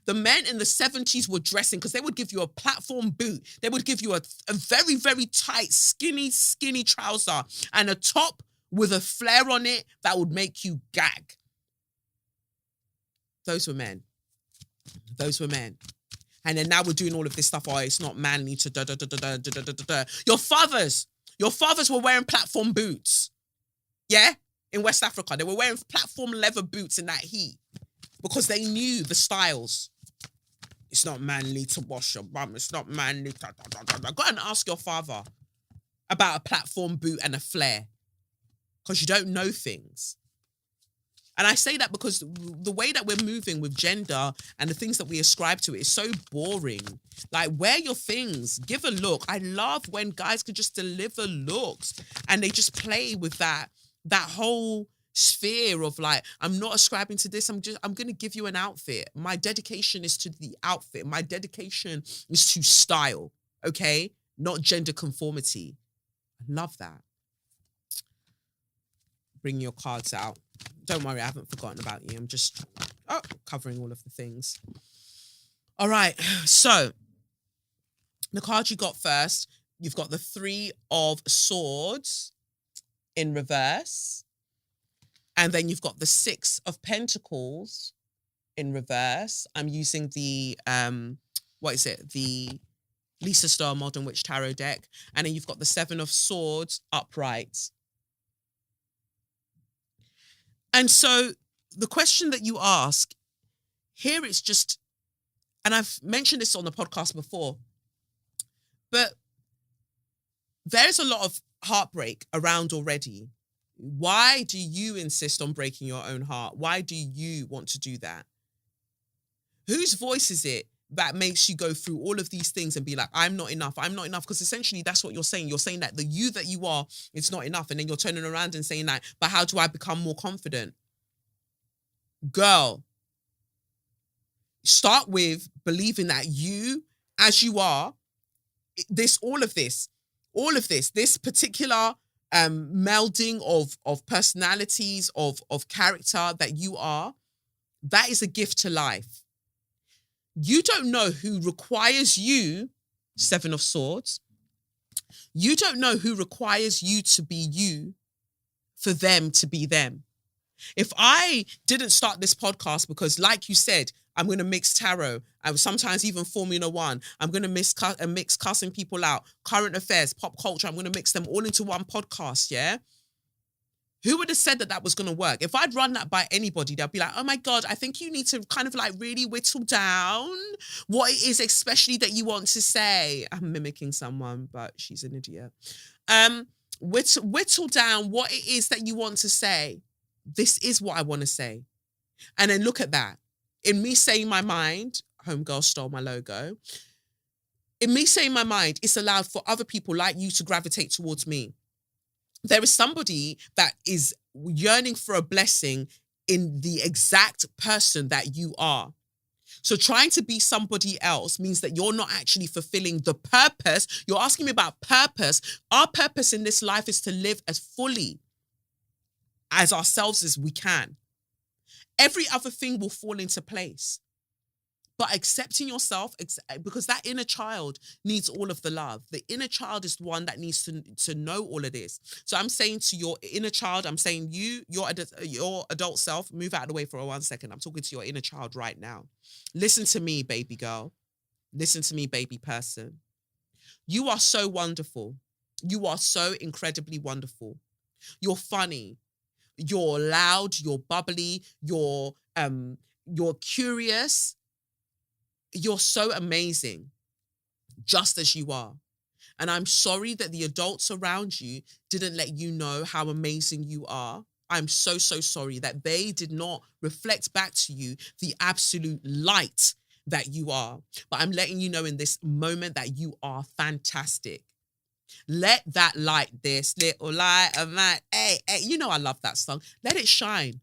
The men in the 70s were dressing because they would give you a platform boot. They would give you a very, very tight, skinny trouser and a top with a flare on it that would make you gag. Those were men. Those were men. And then now we're doing all of this stuff. Oh, it's not manly to da da da da da da da da. Your fathers were wearing platform boots. Yeah? In West Africa. They were wearing platform leather boots in that heat because they knew the styles. It's not manly to wash your bum. It's not manly. Da, da, da, da. Go and ask your father about a platform boot and a flare because you don't know things. And I say that because the way that we're moving with gender and the things that we ascribe to it is so boring. Like, wear your things, give a look. I love when guys can just deliver looks and they just play with that whole sphere of like, I'm not ascribing to this. I'm going to give you an outfit. My dedication is to the outfit. My dedication is to style. Okay. Not gender conformity. I love that. Bring your cards out. Don't worry, I haven't forgotten about you. I'm just covering all of the things. All right. So the card you got first, you've got the 3 of Swords in reverse. And then you've got the 6 of Pentacles in reverse. I'm using the, the Lisa Starr Modern Witch Tarot deck. And then you've got the 7 of Swords upright. And so the question that you ask, here it's just, and I've mentioned this on the podcast before, but there's a lot of heartbreak around already. Why do you insist on breaking your own heart? Why do you want to do that? Whose voice is it that makes you go through all of these things and be like, I'm not enough. Because essentially that's what you're saying. You're saying that the you that you are, it's not enough. And then you're turning around and saying like, but how do I become more confident? Girl, start with believing that you, as you are, this particular melding of personalities, of character that you are, that is a gift to life. You don't know who requires you, 7 of Swords. You don't know who requires you to be you for them to be them. If I didn't start this podcast because, like you said, I'm going to mix tarot, and sometimes even Formula One, I'm going to mix cussing people out, current affairs, pop culture, I'm going to mix them all into one podcast, yeah? Who would have said that was going to work? If I'd run that by anybody, they'd be like, oh my God, I think you need to kind of like really whittle down what it is especially that you want to say. I'm mimicking someone, but she's an idiot. Whittle down what it is that you want to say. This is what I want to say. And then look at that. In me saying my mind, homegirl stole my logo. In me saying my mind, it's allowed for other people like you to gravitate towards me. There is somebody that is yearning for a blessing in the exact person that you are. So trying to be somebody else means that you're not actually fulfilling the purpose. You're asking me about purpose. Our purpose in this life is to live as fully as ourselves as we can. Every other thing will fall into place. But accepting yourself, because that inner child needs all of the love. The inner child is the one that needs to know all of this. So I'm saying to your inner child, I'm saying your adult self, move out of the way for 1 second. I'm talking to your inner child right now. Listen to me, baby girl. Listen to me, baby person. You are so wonderful. You are so incredibly wonderful. You're funny. You're loud. You're bubbly. You're curious. You're so amazing, just as you are. And I'm sorry that the adults around you didn't let you know how amazing you are. I'm so, so sorry that they did not reflect back to you the absolute light that you are. But I'm letting you know in this moment that you are fantastic. Let that light, this little light of mine, hey, you know I love that song. Let it shine.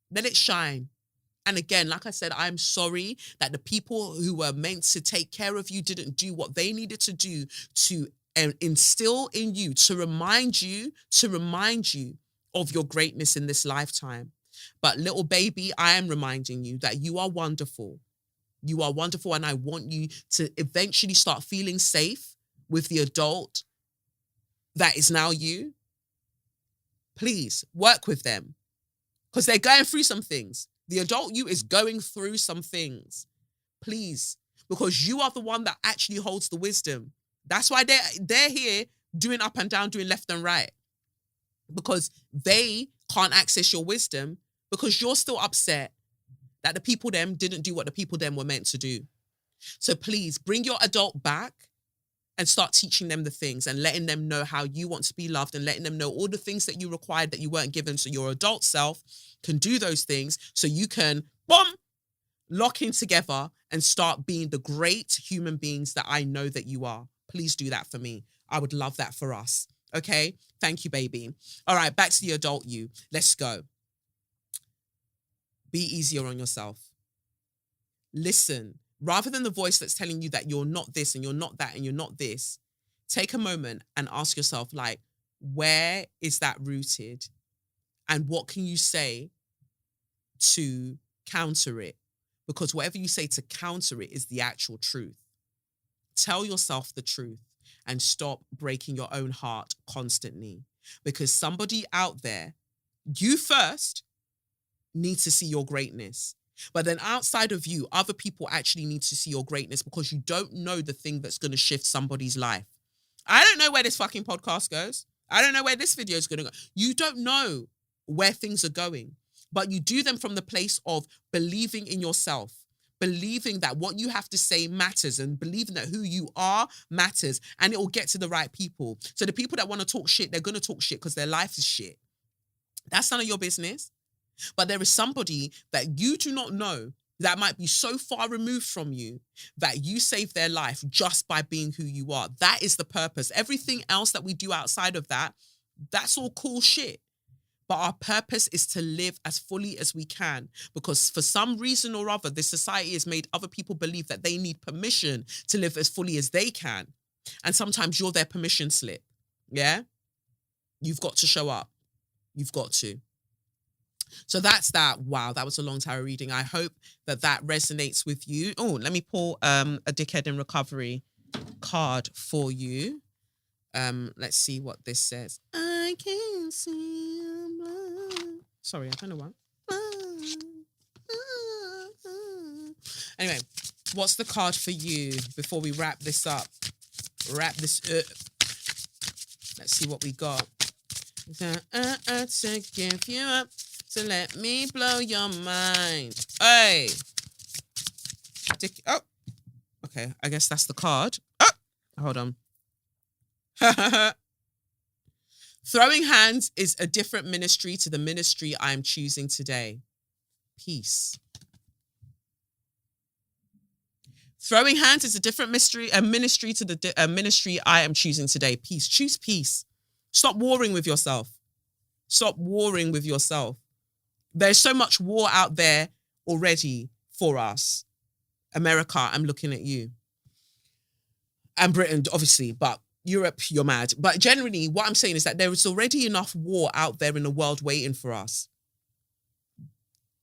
Let it shine. And again, like I said, I'm sorry that the people who were meant to take care of you didn't do what they needed to do to instill in you, to remind you of your greatness in this lifetime. But little baby, I am reminding you that you are wonderful. You are wonderful, and I want you to eventually start feeling safe with the adult that is now you. Please work with them because they're going through some things. The adult you is going through some things. Please, because you are the one that actually holds the wisdom. That's why they're here doing up and down, doing left and right. Because they can't access your wisdom because you're still upset that the people them didn't do what the people them were meant to do. So please bring your adult back and start teaching them the things and letting them know how you want to be loved and letting them know all the things that you required that you weren't given. So your adult self can do those things so you can, boom, lock in together and start being the great human beings that I know that you are. Please do that for me. I would love that for us. Okay? Thank you, baby. All right, back to the adult you. Let's go. Be easier on yourself. Listen. Rather than the voice that's telling you that you're not this and you're not that and you're not this, take a moment and ask yourself, like, where is that rooted? And what can you say to counter it? Because whatever you say to counter it is the actual truth. Tell yourself the truth and stop breaking your own heart constantly. Because somebody out there, you first, needs to see your greatness. But then outside of you, other people actually need to see your greatness because you don't know the thing that's going to shift somebody's life. I don't know where this fucking podcast goes. I don't know where this video is going to go. You don't know where things are going, but you do them from the place of believing in yourself, believing that what you have to say matters and believing that who you are matters, and it will get to the right people. So the people that want to talk shit, they're going to talk shit because their life is shit. That's none of your business. But there is somebody that you do not know that might be so far removed from you that you save their life just by being who you are. That is the purpose. Everything else that we do outside of that, that's all cool shit. But our purpose is to live as fully as we can, because for some reason or other, this society has made other people believe that they need permission to live as fully as they can. And sometimes you're their permission slip. Yeah? You've got to show up. You've got to. So that's that. Wow, that was a long tarot reading. I hope that that resonates with you. Oh, let me pull a Dickhead in Recovery card for you. Let's see what this says. I can see your blood. Sorry, I don't know what. Anyway, what's the card for you before we wrap this up? Wrap this up. Let's see what we got. To give you up. So let me blow your mind. Hey. Oh. Okay, I guess that's the card. Oh. Hold on. Throwing hands is a different ministry to the ministry I am choosing today. Peace. Throwing hands is a different ministry to the ministry I am choosing today. Peace. Choose peace. Stop warring with yourself. Stop warring with yourself. There's so much war out there already for us. America, I'm looking at you. And Britain, obviously, but Europe, you're mad. But generally, what I'm saying is that there is already enough war out there in the world waiting for us.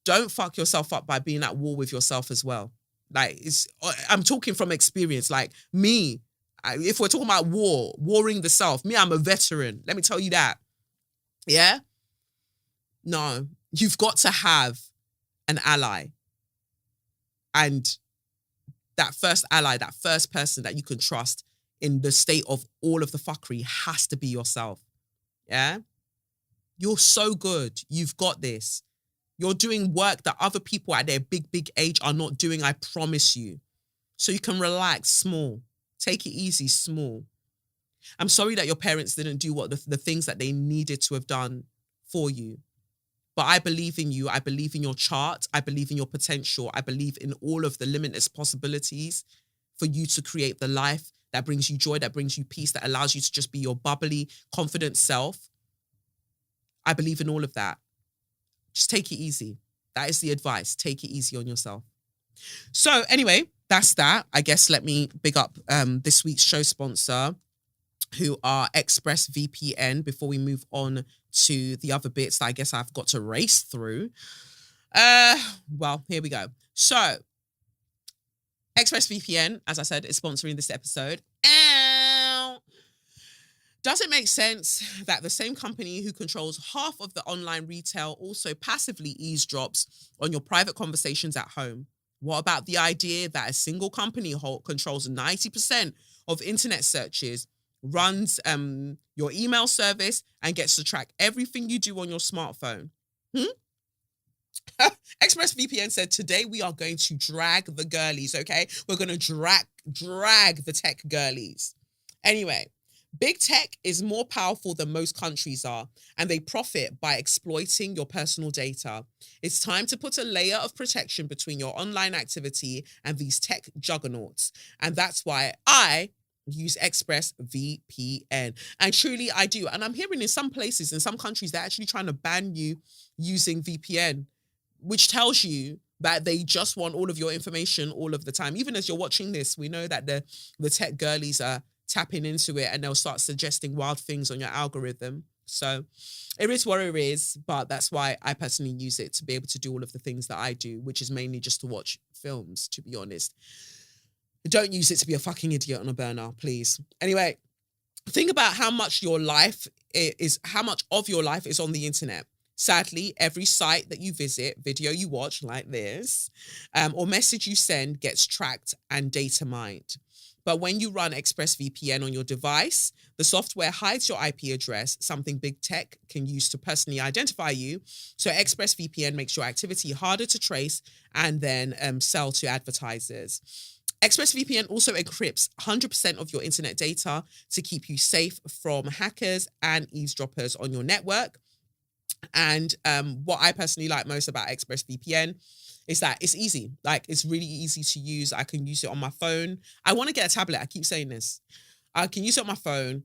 Don't fuck yourself up by being at war with yourself as well. Like, I'm talking from experience. Like, me, if we're talking about warring the self, me, I'm a veteran. Let me tell you that. Yeah? No. You've got to have an ally. And that first ally, that first person that you can trust in the state of all of the fuckery has to be yourself. Yeah? You're so good. You've got this. You're doing work that other people at their big, big age are not doing, I promise you. So you can relax, small. Take it easy, small. I'm sorry that your parents didn't do what the things that they needed to have done for you. But I believe in you. I believe in your chart. I believe in your potential. I believe in all of the limitless possibilities for you to create the life that brings you joy, that brings you peace, that allows you to just be your bubbly, confident self. I believe in all of that. Just take it easy. That is the advice. Take it easy on yourself. So anyway, that's that. I guess let me big up this week's show sponsor, who are ExpressVPN, before we move on to the other bits that I guess I've got to race through. Well, here we go. So, ExpressVPN, as I said, is sponsoring this episode. Ow! Does it make sense that the same company who controls half of the online retail also passively eavesdrops on your private conversations at home? What about the idea that a single company controls 90% of internet searches, runs your email service, and gets to track everything you do on your smartphone? ExpressVPN said, today we are going to drag the girlies, okay? We're going to drag the tech girlies. Anyway, big tech is more powerful than most countries are, and they profit by exploiting your personal data. It's time to put a layer of protection between your online activity and these tech juggernauts. And that's why I use ExpressVPN. And truly, I do. And I'm hearing in some places, in some countries, they're actually trying to ban you using VPN, which tells you that they just want all of your information all of the time. Even as you're watching this, we know that the tech girlies are tapping into it and they'll start suggesting wild things on your algorithm. So it is what it is, but that's why I personally use it to be able to do all of the things that I do, which is mainly just to watch films, to be honest. Don't use it to be a fucking idiot on a burner, please. Anyway, think about how much of your life is on the internet. Sadly, every site that you visit, video you watch like this, or message you send gets tracked and data mined. But when you run ExpressVPN on your device, the software hides your IP address, something big tech can use to personally identify you. So ExpressVPN makes your activity harder to trace and then sell to advertisers. ExpressVPN also encrypts 100% of your internet data to keep you safe from hackers and eavesdroppers on your network. And what I personally like most about ExpressVPN is that it's easy. Like, it's really easy to use. I can use it on my phone. I want to get a tablet. I keep saying this. I can use it on my phone,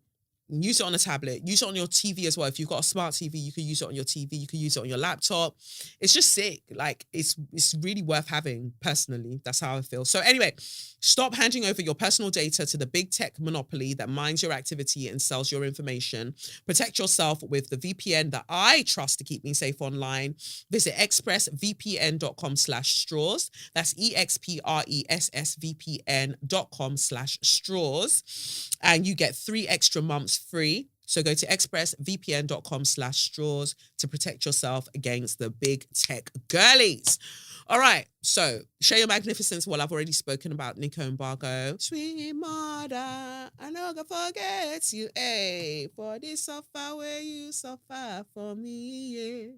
use it on a tablet, use it on your TV as well. If you've got a smart TV, you can use it on your TV. You can use it on your laptop. It's just sick. Like, it's really worth having, personally. That's how I feel. So anyway, stop handing over your personal data to the big tech monopoly that mines your activity and sells your information. Protect yourself with the VPN that I trust to keep me safe online. Visit expressvpn.com/straws. That's expressvpn.com/straws. And you get 3 extra months free. So go to expressvpn.com/straws to protect yourself against the big tech girlies. All right. So share your magnificence. Well, I've already spoken about Nico Embargo. Sweet mother, I know God forgets you. Hey, for this suffer where you suffer for me.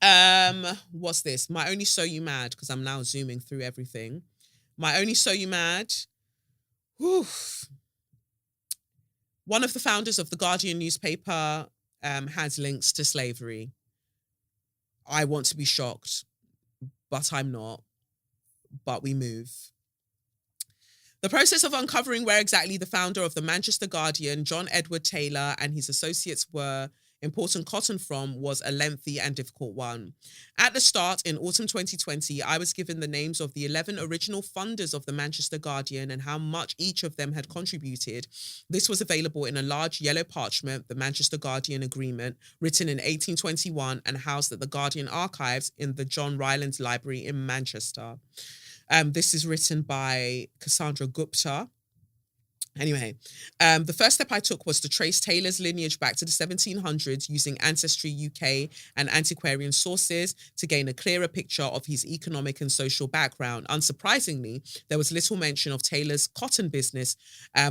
Yeah. What's this? My Only So You Mad, because I'm now zooming through everything. My Only So You Mad. Whew. One of the founders of the Guardian newspaper has links to slavery. I want to be shocked, but I'm not. But we move. The process of uncovering where exactly the founder of the Manchester Guardian, John Edward Taylor, and his associates were important cotton from was a lengthy and difficult one. At the start, in autumn 2020, I was given the names of the 11 original funders of the Manchester Guardian and how much each of them had contributed. This was available in a large yellow parchment, the Manchester Guardian Agreement, written in 1821 and housed at the Guardian Archives in the John Rylands Library in Manchester. This is written by Cassandra Gupta. Anyway, the first step I took was to trace Taylor's lineage back to the 1700s using Ancestry UK and antiquarian sources to gain a clearer picture of his economic and social background. Unsurprisingly, there was little mention of Taylor's cotton business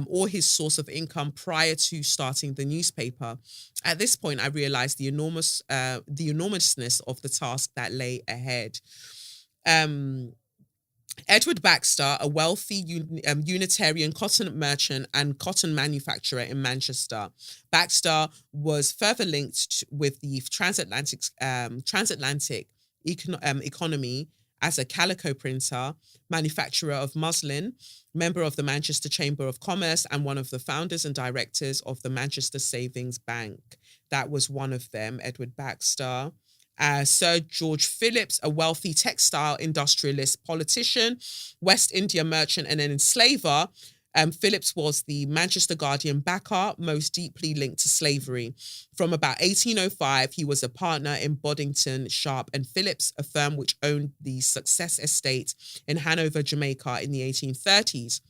or his source of income prior to starting the newspaper. At this point, I realized the enormousness of the task that lay ahead. Edward Baxter, a wealthy Unitarian cotton merchant and cotton manufacturer in Manchester. Baxter was further linked with the transatlantic economy as a calico printer, manufacturer of muslin, member of the Manchester Chamber of Commerce, and one of the founders and directors of the Manchester Savings Bank. That was one of them, Edward Baxter. Sir George Phillips, a wealthy textile industrialist, politician, West India merchant, and an enslaver. Phillips was the Manchester Guardian backer, most deeply linked to slavery. From about 1805, he was a partner in Boddington, Sharp and Phillips, a firm which owned the Success Estate in Hanover, Jamaica in the 1830s.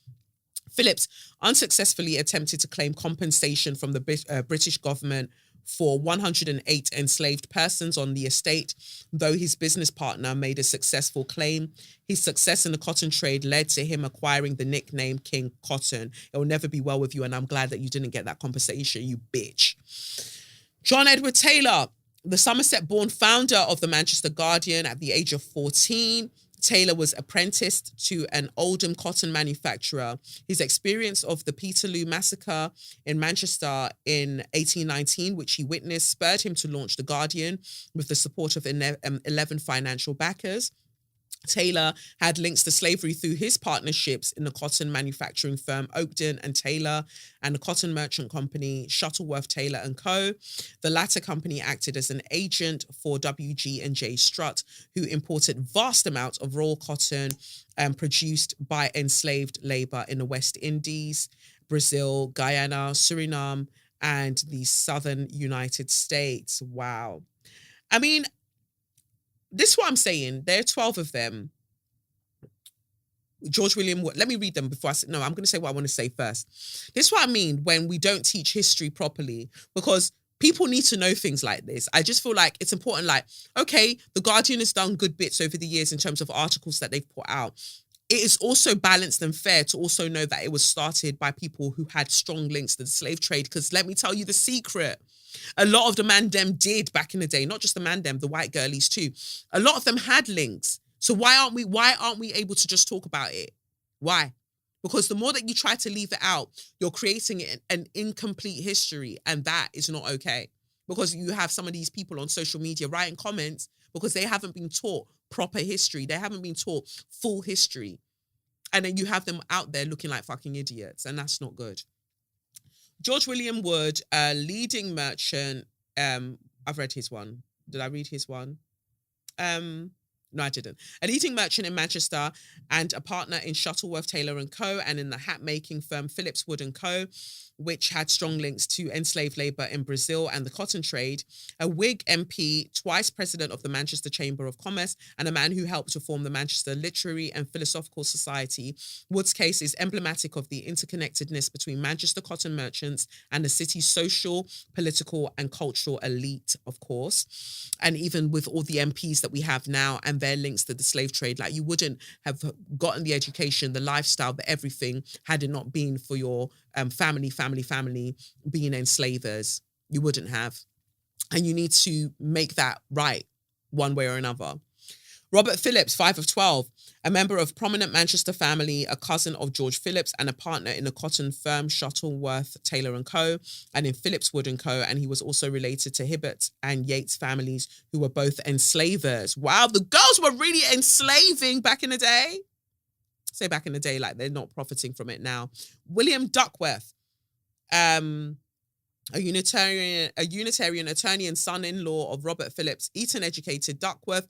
Phillips unsuccessfully attempted to claim compensation from the British government for 108 enslaved persons on the estate, though his business partner made a successful claim. His success in the cotton trade led to him acquiring the nickname King Cotton. It will never be well with you, and I'm glad that you didn't get that compensation, you bitch. John Edward Taylor, the Somerset-born founder of the Manchester Guardian at the age of 14, Taylor was apprenticed to an Oldham cotton manufacturer. His experience of the Peterloo massacre in Manchester in 1819, which he witnessed, spurred him to launch The Guardian with the support of 11 financial backers. Taylor had links to slavery through his partnerships in the cotton manufacturing firm Oakden and Taylor and the cotton merchant company Shuttleworth Taylor and Co. The latter company acted as an agent for W.G.&J Strutt, who imported vast amounts of raw cotton produced by enslaved labor in the West Indies, Brazil, Guyana, Suriname, and the southern United States. Wow. I mean, this is what I'm saying. There are 12 of them. George William, let me read them before I say, no, I'm going to say what I want to say first. This is what I mean when we don't teach history properly, because people need to know things like this. I just feel like it's important, like, okay, The Guardian has done good bits over the years in terms of articles that they've put out. It is also balanced and fair to also know that it was started by people who had strong links to the slave trade, because let me tell you the secret. A lot of the man dem did back in the day, not just the man dem, the white girlies too. A lot of them had links. So why aren't we able to just talk about it? Why? Because the more that you try to leave it out, you're creating an incomplete history, and that is not okay. Because you have some of these people on social media writing comments because they haven't been taught proper history. They haven't been taught full history. And then you have them out there looking like fucking idiots, and that's not good. George William Wood, a leading merchant. I've read his one. Did I read his one? No, I didn't. A leading merchant in Manchester and a partner in Shuttleworth Taylor and Co. and in the hat-making firm Phillips Wood and Co., which had strong links to enslaved labour in Brazil and the cotton trade. A Whig MP, twice president of the Manchester Chamber of Commerce, and a man who helped to form the Manchester Literary and Philosophical Society. Wood's case is emblematic of the interconnectedness between Manchester cotton merchants and the city's social, political, and cultural elite, of course. And even with all the MPs that we have now and their links to the slave trade, like, you wouldn't have gotten the education, the lifestyle, the everything, had it not been for your family being enslavers. You wouldn't have. And you need to make that right one way or another. Robert Phillips, 5 of 12, a member of prominent Manchester family, a cousin of George Phillips and a partner in the cotton firm Shuttleworth Taylor and Co. and in Phillips Wood and Co. And he was also related to Hibbert and Yates families, who were both enslavers. Wow, the girls were really enslaving back in the day. Say back in the day, like they're not profiting from it now. William Duckworth, a Unitarian attorney and son-in-law of Robert Phillips, Eton-educated Duckworth,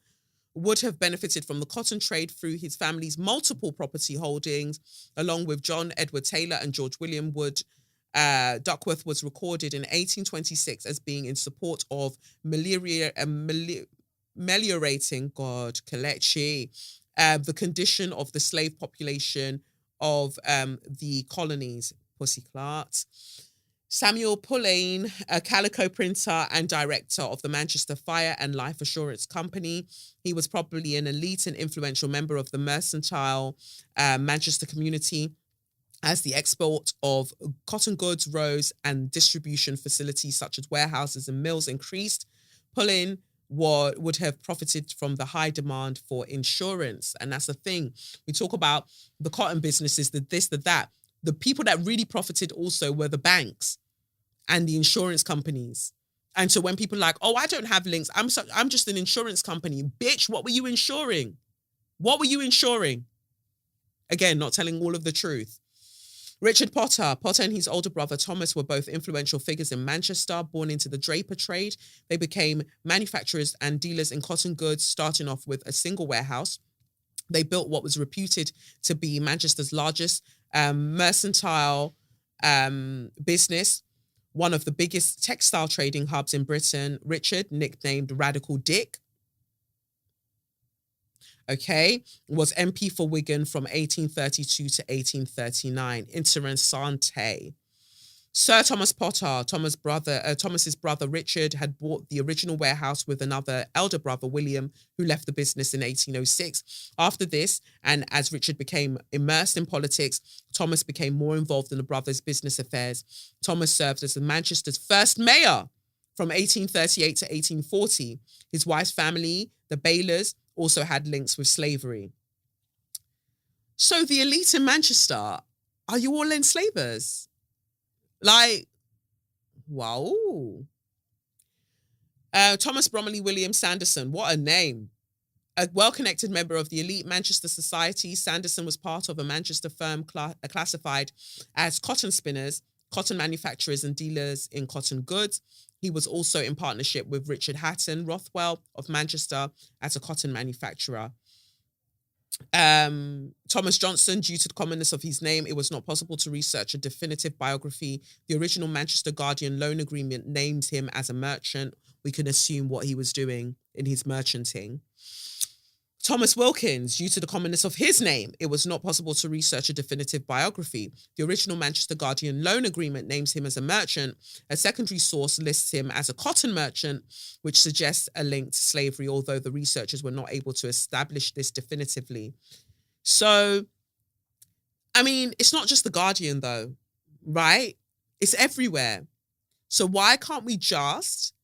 would have benefited from the cotton trade through his family's multiple property holdings, along with John Edward Taylor and George William Wood. Duckworth was recorded in 1826 as being in support of ameliorating, the condition of the slave population of the colonies. Pussy clarts. Samuel Pullane, a calico printer and director of the Manchester Fire and Life Assurance Company. He was probably an elite and influential member of the mercantile Manchester community. As the export of cotton goods rose and distribution facilities such as warehouses and mills increased, Pullane would have profited from the high demand for insurance. And that's the thing. We talk about the cotton businesses, the this, the that. The people that really profited also were the banks and the insurance companies. And so when people are like, oh, I don't have links, I'm just an insurance company. Bitch, what were you insuring? What were you insuring? Again, not telling all of the truth. Richard Potter and his older brother Thomas were both influential figures in Manchester. Born into the draper trade, they became manufacturers and dealers in cotton goods, starting off with a single warehouse. They built what was reputed to be Manchester's largest mercantile business, one of the biggest textile trading hubs in Britain. Richard, nicknamed Radical Dick, was MP for Wigan from 1832 to 1839. Interessante. Sir Thomas Potter, Thomas's brother Richard, had bought the original warehouse with another elder brother, William, who left the business in 1806. After this, and as Richard became immersed in politics, Thomas became more involved in the brothers' business affairs. Thomas served as Manchester's first mayor from 1838 to 1840. His wife's family, the Baylors, also had links with slavery. So the elite in Manchester, are you all enslavers? Like, wow. Thomas Bromley William Sanderson, what a name. A well-connected member of the elite Manchester society, Sanderson was part of a Manchester firm classified as cotton spinners, cotton manufacturers and dealers in cotton goods. He was also in partnership with Richard Hatton Rothwell of Manchester as a cotton manufacturer. Thomas Johnson, due to the commonness of his name, it was not possible to research a definitive biography. The original Manchester Guardian loan agreement names him as a merchant. We can assume what he was doing in his merchanting. Thomas Wilkins, due to the commonness of his name, it was not possible to research a definitive biography. The original Manchester Guardian loan agreement names him as a merchant. A secondary source lists him as a cotton merchant, which suggests a link to slavery, although the researchers were not able to establish this definitively. So, I mean, it's not just the Guardian though, right? It's everywhere. So why can't we just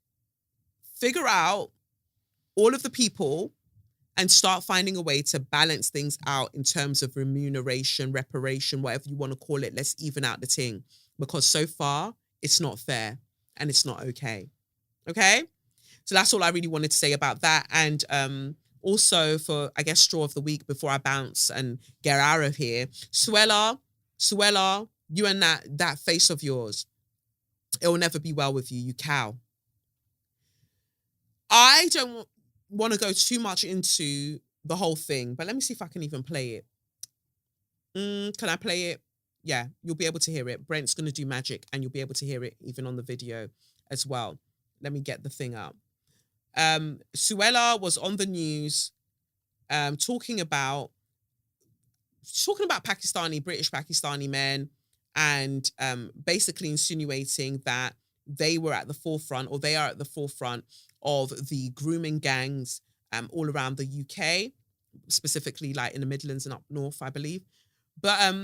figure out all of the people and start finding a way to balance things out in terms of remuneration, reparation, whatever you want to call it. Let's even out the thing, because so far it's not fair and it's not okay. Okay? So that's all I really wanted to say about that. And also for, I guess, straw of the week before I bounce and get out of here. Suella, you and that face of yours, it will never be well with you, you cow. I don't want to go too much into the whole thing, but let me see if I can even play it. Can I play it? Yeah, you'll be able to hear it. Brent's going to do magic and you'll be able to hear it even on the video as well. Let me get the thing up. Suella was on the news talking about British Pakistani men, and basically insinuating that they were at the forefront, or they are at the forefront of the grooming gangs all around the UK, specifically like in the Midlands and up north, I believe. But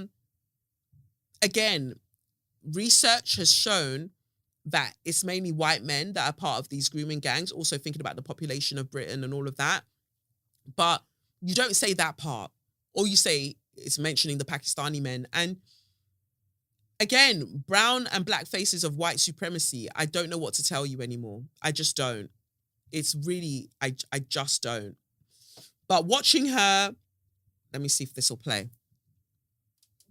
again, research has shown that it's mainly white men that are part of these grooming gangs, also thinking about the population of Britain and all of that. But you don't say that part. All you say is mentioning the Pakistani men. And again, brown and black faces of white supremacy, I don't know what to tell you anymore. I just don't. It's really, I just don't. But watching her, let me see if this will play.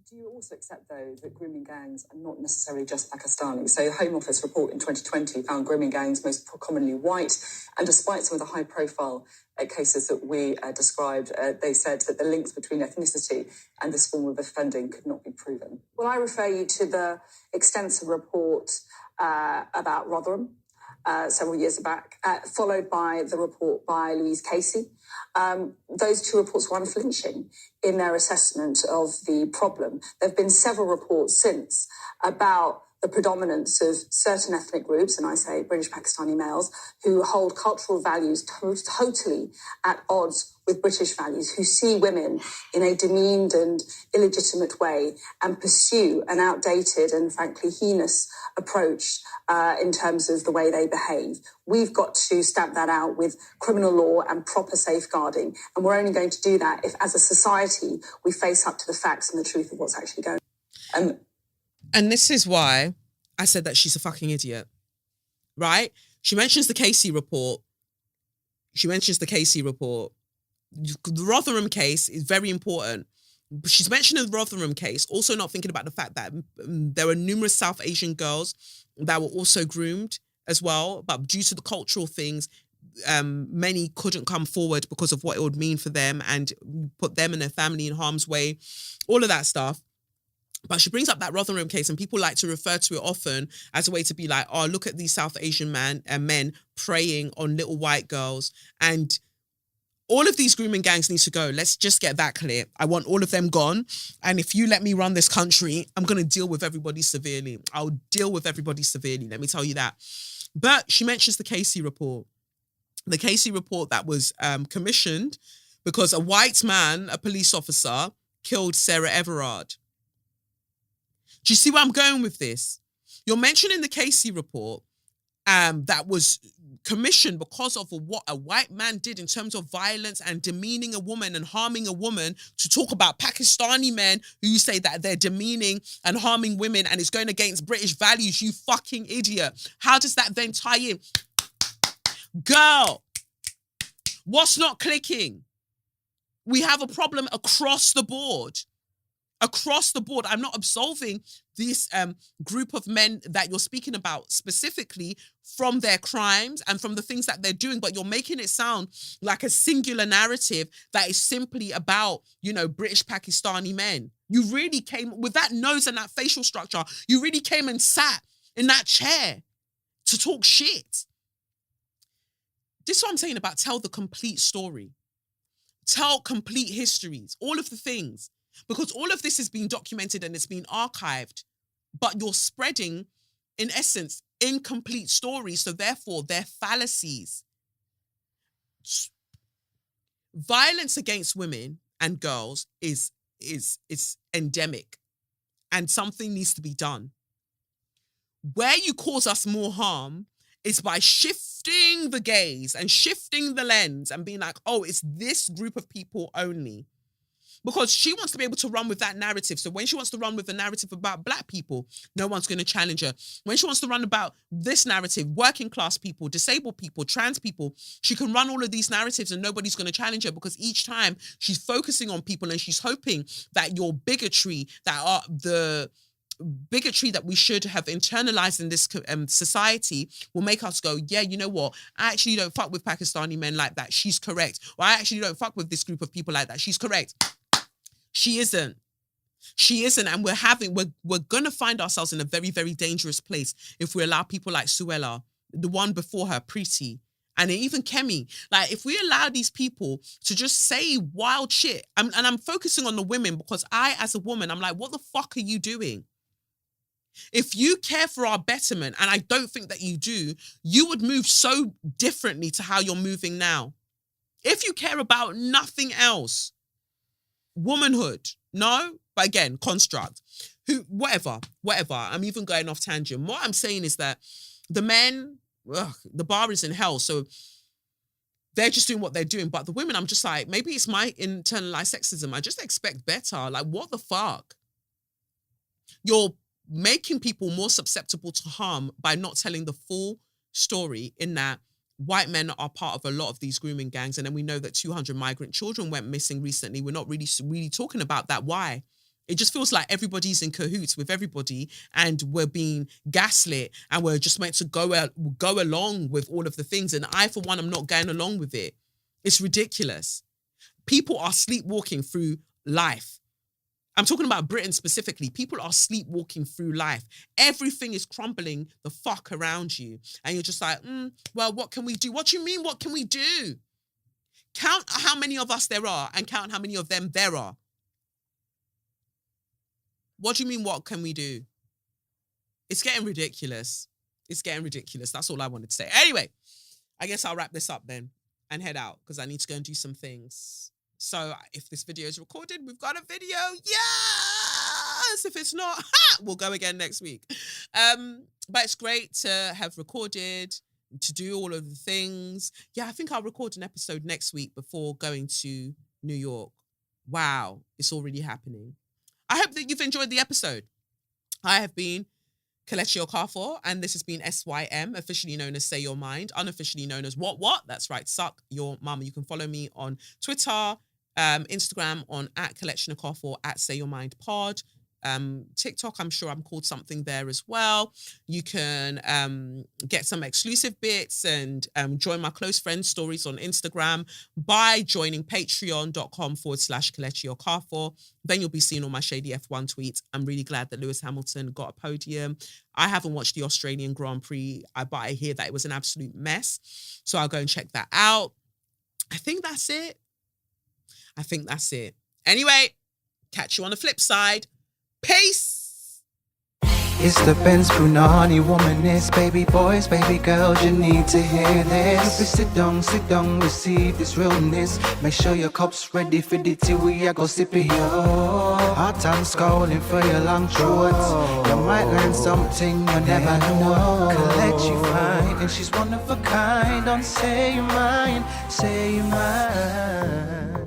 Do you also accept, though, that grooming gangs are not necessarily just Pakistani? So Home Office report in 2020 found grooming gangs most commonly white, and despite some of the high-profile cases that we described, they said that the links between ethnicity and this form of offending could not be proven. Well, I refer you to the extensive report about Rotherham, several years back, followed by the report by Louise Casey. Those two reports were unflinching in their assessment of the problem. There have been several reports since about the predominance of certain ethnic groups, and I say British Pakistani males, who hold cultural values totally at odds with British values, who see women in a demeaned and illegitimate way and pursue an outdated and frankly heinous approach in terms of the way they behave. We've got to stamp that out with criminal law and proper safeguarding, and we're only going to do that if, as a society, we face up to the facts and the truth of what's actually going on. And this is why I said that she's a fucking idiot, right? She mentions the Casey report. The Rotherham case is very important. She's mentioning the Rotherham case, also not thinking about the fact that there were numerous South Asian girls that were also groomed as well. But due to the cultural things, many couldn't come forward because of what it would mean for them and put them and their family in harm's way, all of that stuff. But she brings up that Rotherham case, and people like to refer to it often as a way to be like, oh, look at these South Asian men preying on little white girls. And all of these grooming gangs need to go. Let's just get that clear. I want all of them gone. And if you let me run this country, I'm going to deal with everybody severely. I'll deal with everybody severely. Let me tell you that. But she mentions the Casey report. The Casey report that was commissioned because a white man, a police officer, killed Sarah Everard. Do you see where I'm going with this? You're mentioning the Casey report that was commissioned because of what a white man did in terms of violence and demeaning a woman and harming a woman, to talk about Pakistani men who you say that they're demeaning and harming women and it's going against British values, you fucking idiot. How does that then tie in? Girl, what's not clicking? We have a problem across the board. Across the board. I'm not absolving this group of men that you're speaking about specifically from their crimes and from the things that they're doing, but you're making it sound like a singular narrative that is simply about, you know, British Pakistani men. You really came with that nose and that facial structure. You really came and sat in that chair to talk shit. This is what I'm saying about tell the complete story. Tell complete histories, all of the things. Because all of this is being documented and it's been archived, but you're spreading, in essence, incomplete stories. So therefore, they're fallacies. Violence against women and girls is endemic, and something needs to be done. Where you cause us more harm is by shifting the gaze and shifting the lens and being like, oh, it's this group of people only. Because she wants to be able to run with that narrative. So when she wants to run with the narrative about black people, no one's going to challenge her. When she wants to run about this narrative, working class people, disabled people, trans people, she can run all of these narratives and nobody's going to challenge her, because each time she's focusing on people and she's hoping that your bigotry, the bigotry that we should have internalized in this society will make us go, yeah, you know what? I actually don't fuck with Pakistani men like that. She's correct. Or I actually don't fuck with this group of people like that. She's correct. She isn't. And we're going to find ourselves in a very, very dangerous place if we allow people like Suella, the one before her, Preeti, and even Kemi. Like, if we allow these people to just say wild shit, and I'm focusing on the women because I, as a woman, I'm like, what the fuck are you doing? If you care for our betterment, and I don't think that you do, you would move so differently to how you're moving now. If you care about nothing else, womanhood, no, but again, construct, whatever. I'm even going off tangent. What I'm saying is that the men, the bar is in hell, so they're just doing what they're doing. But the women, I'm just like, maybe it's my internalized sexism. I just expect better. Like, what the fuck? You're making people more susceptible to harm by not telling the full story, in that white men are part of a lot of these grooming gangs. And then we know that 200 migrant children went missing recently. We're not really talking about that. Why? It just feels like everybody's in cahoots with everybody and we're being gaslit and we're just meant to go along with all of the things. And I, for one, am not going along with it. It's ridiculous. People are sleepwalking through life. I'm talking about Britain specifically. People are sleepwalking through life. Everything is crumbling the fuck around you. And you're just like, well, what can we do? What do you mean, what can we do? Count how many of us there are and count how many of them there are. What do you mean, what can we do? It's getting ridiculous. It's getting ridiculous. That's all I wanted to say. Anyway, I guess I'll wrap this up then and head out because I need to go and do some things. So if this video is recorded, we've got a video. Yes! If it's not, we'll go again next week. But it's great to have recorded, to do all of the things. Yeah, I think I'll record an episode next week before going to New York. Wow, it's already happening. I hope that you've enjoyed the episode. I have been Kelechi Okafor, and this has been SYM, officially known as Say Your Mind, unofficially known as What? That's right, Suck Your Mama. You can follow me on Twitter, Instagram on @Kelechi Okafor, @SayYourMindPod. TikTok, I'm sure I'm called something there as well. You can get some exclusive bits and join my close friends stories on Instagram by joining patreon.com/Kelechi Okafor. Then you'll be seeing all my Shady F1 tweets. I'm really glad that Lewis Hamilton got a podium. I haven't watched the Australian Grand Prix, but I hear that it was an absolute mess. So I'll go and check that out. I think that's it. Anyway, catch you on the flip side. Peace. It's the Benz Punani womanist, baby boys, baby girls, you need to hear this. Sit down, receive this realness. Make sure your cup's ready for the tea, we are go sip it, yo. Hard time scrolling for your long shorts. You might learn something you never know. Collect you fine, and she's one of a kind. Don't say you're mine, say you're mine.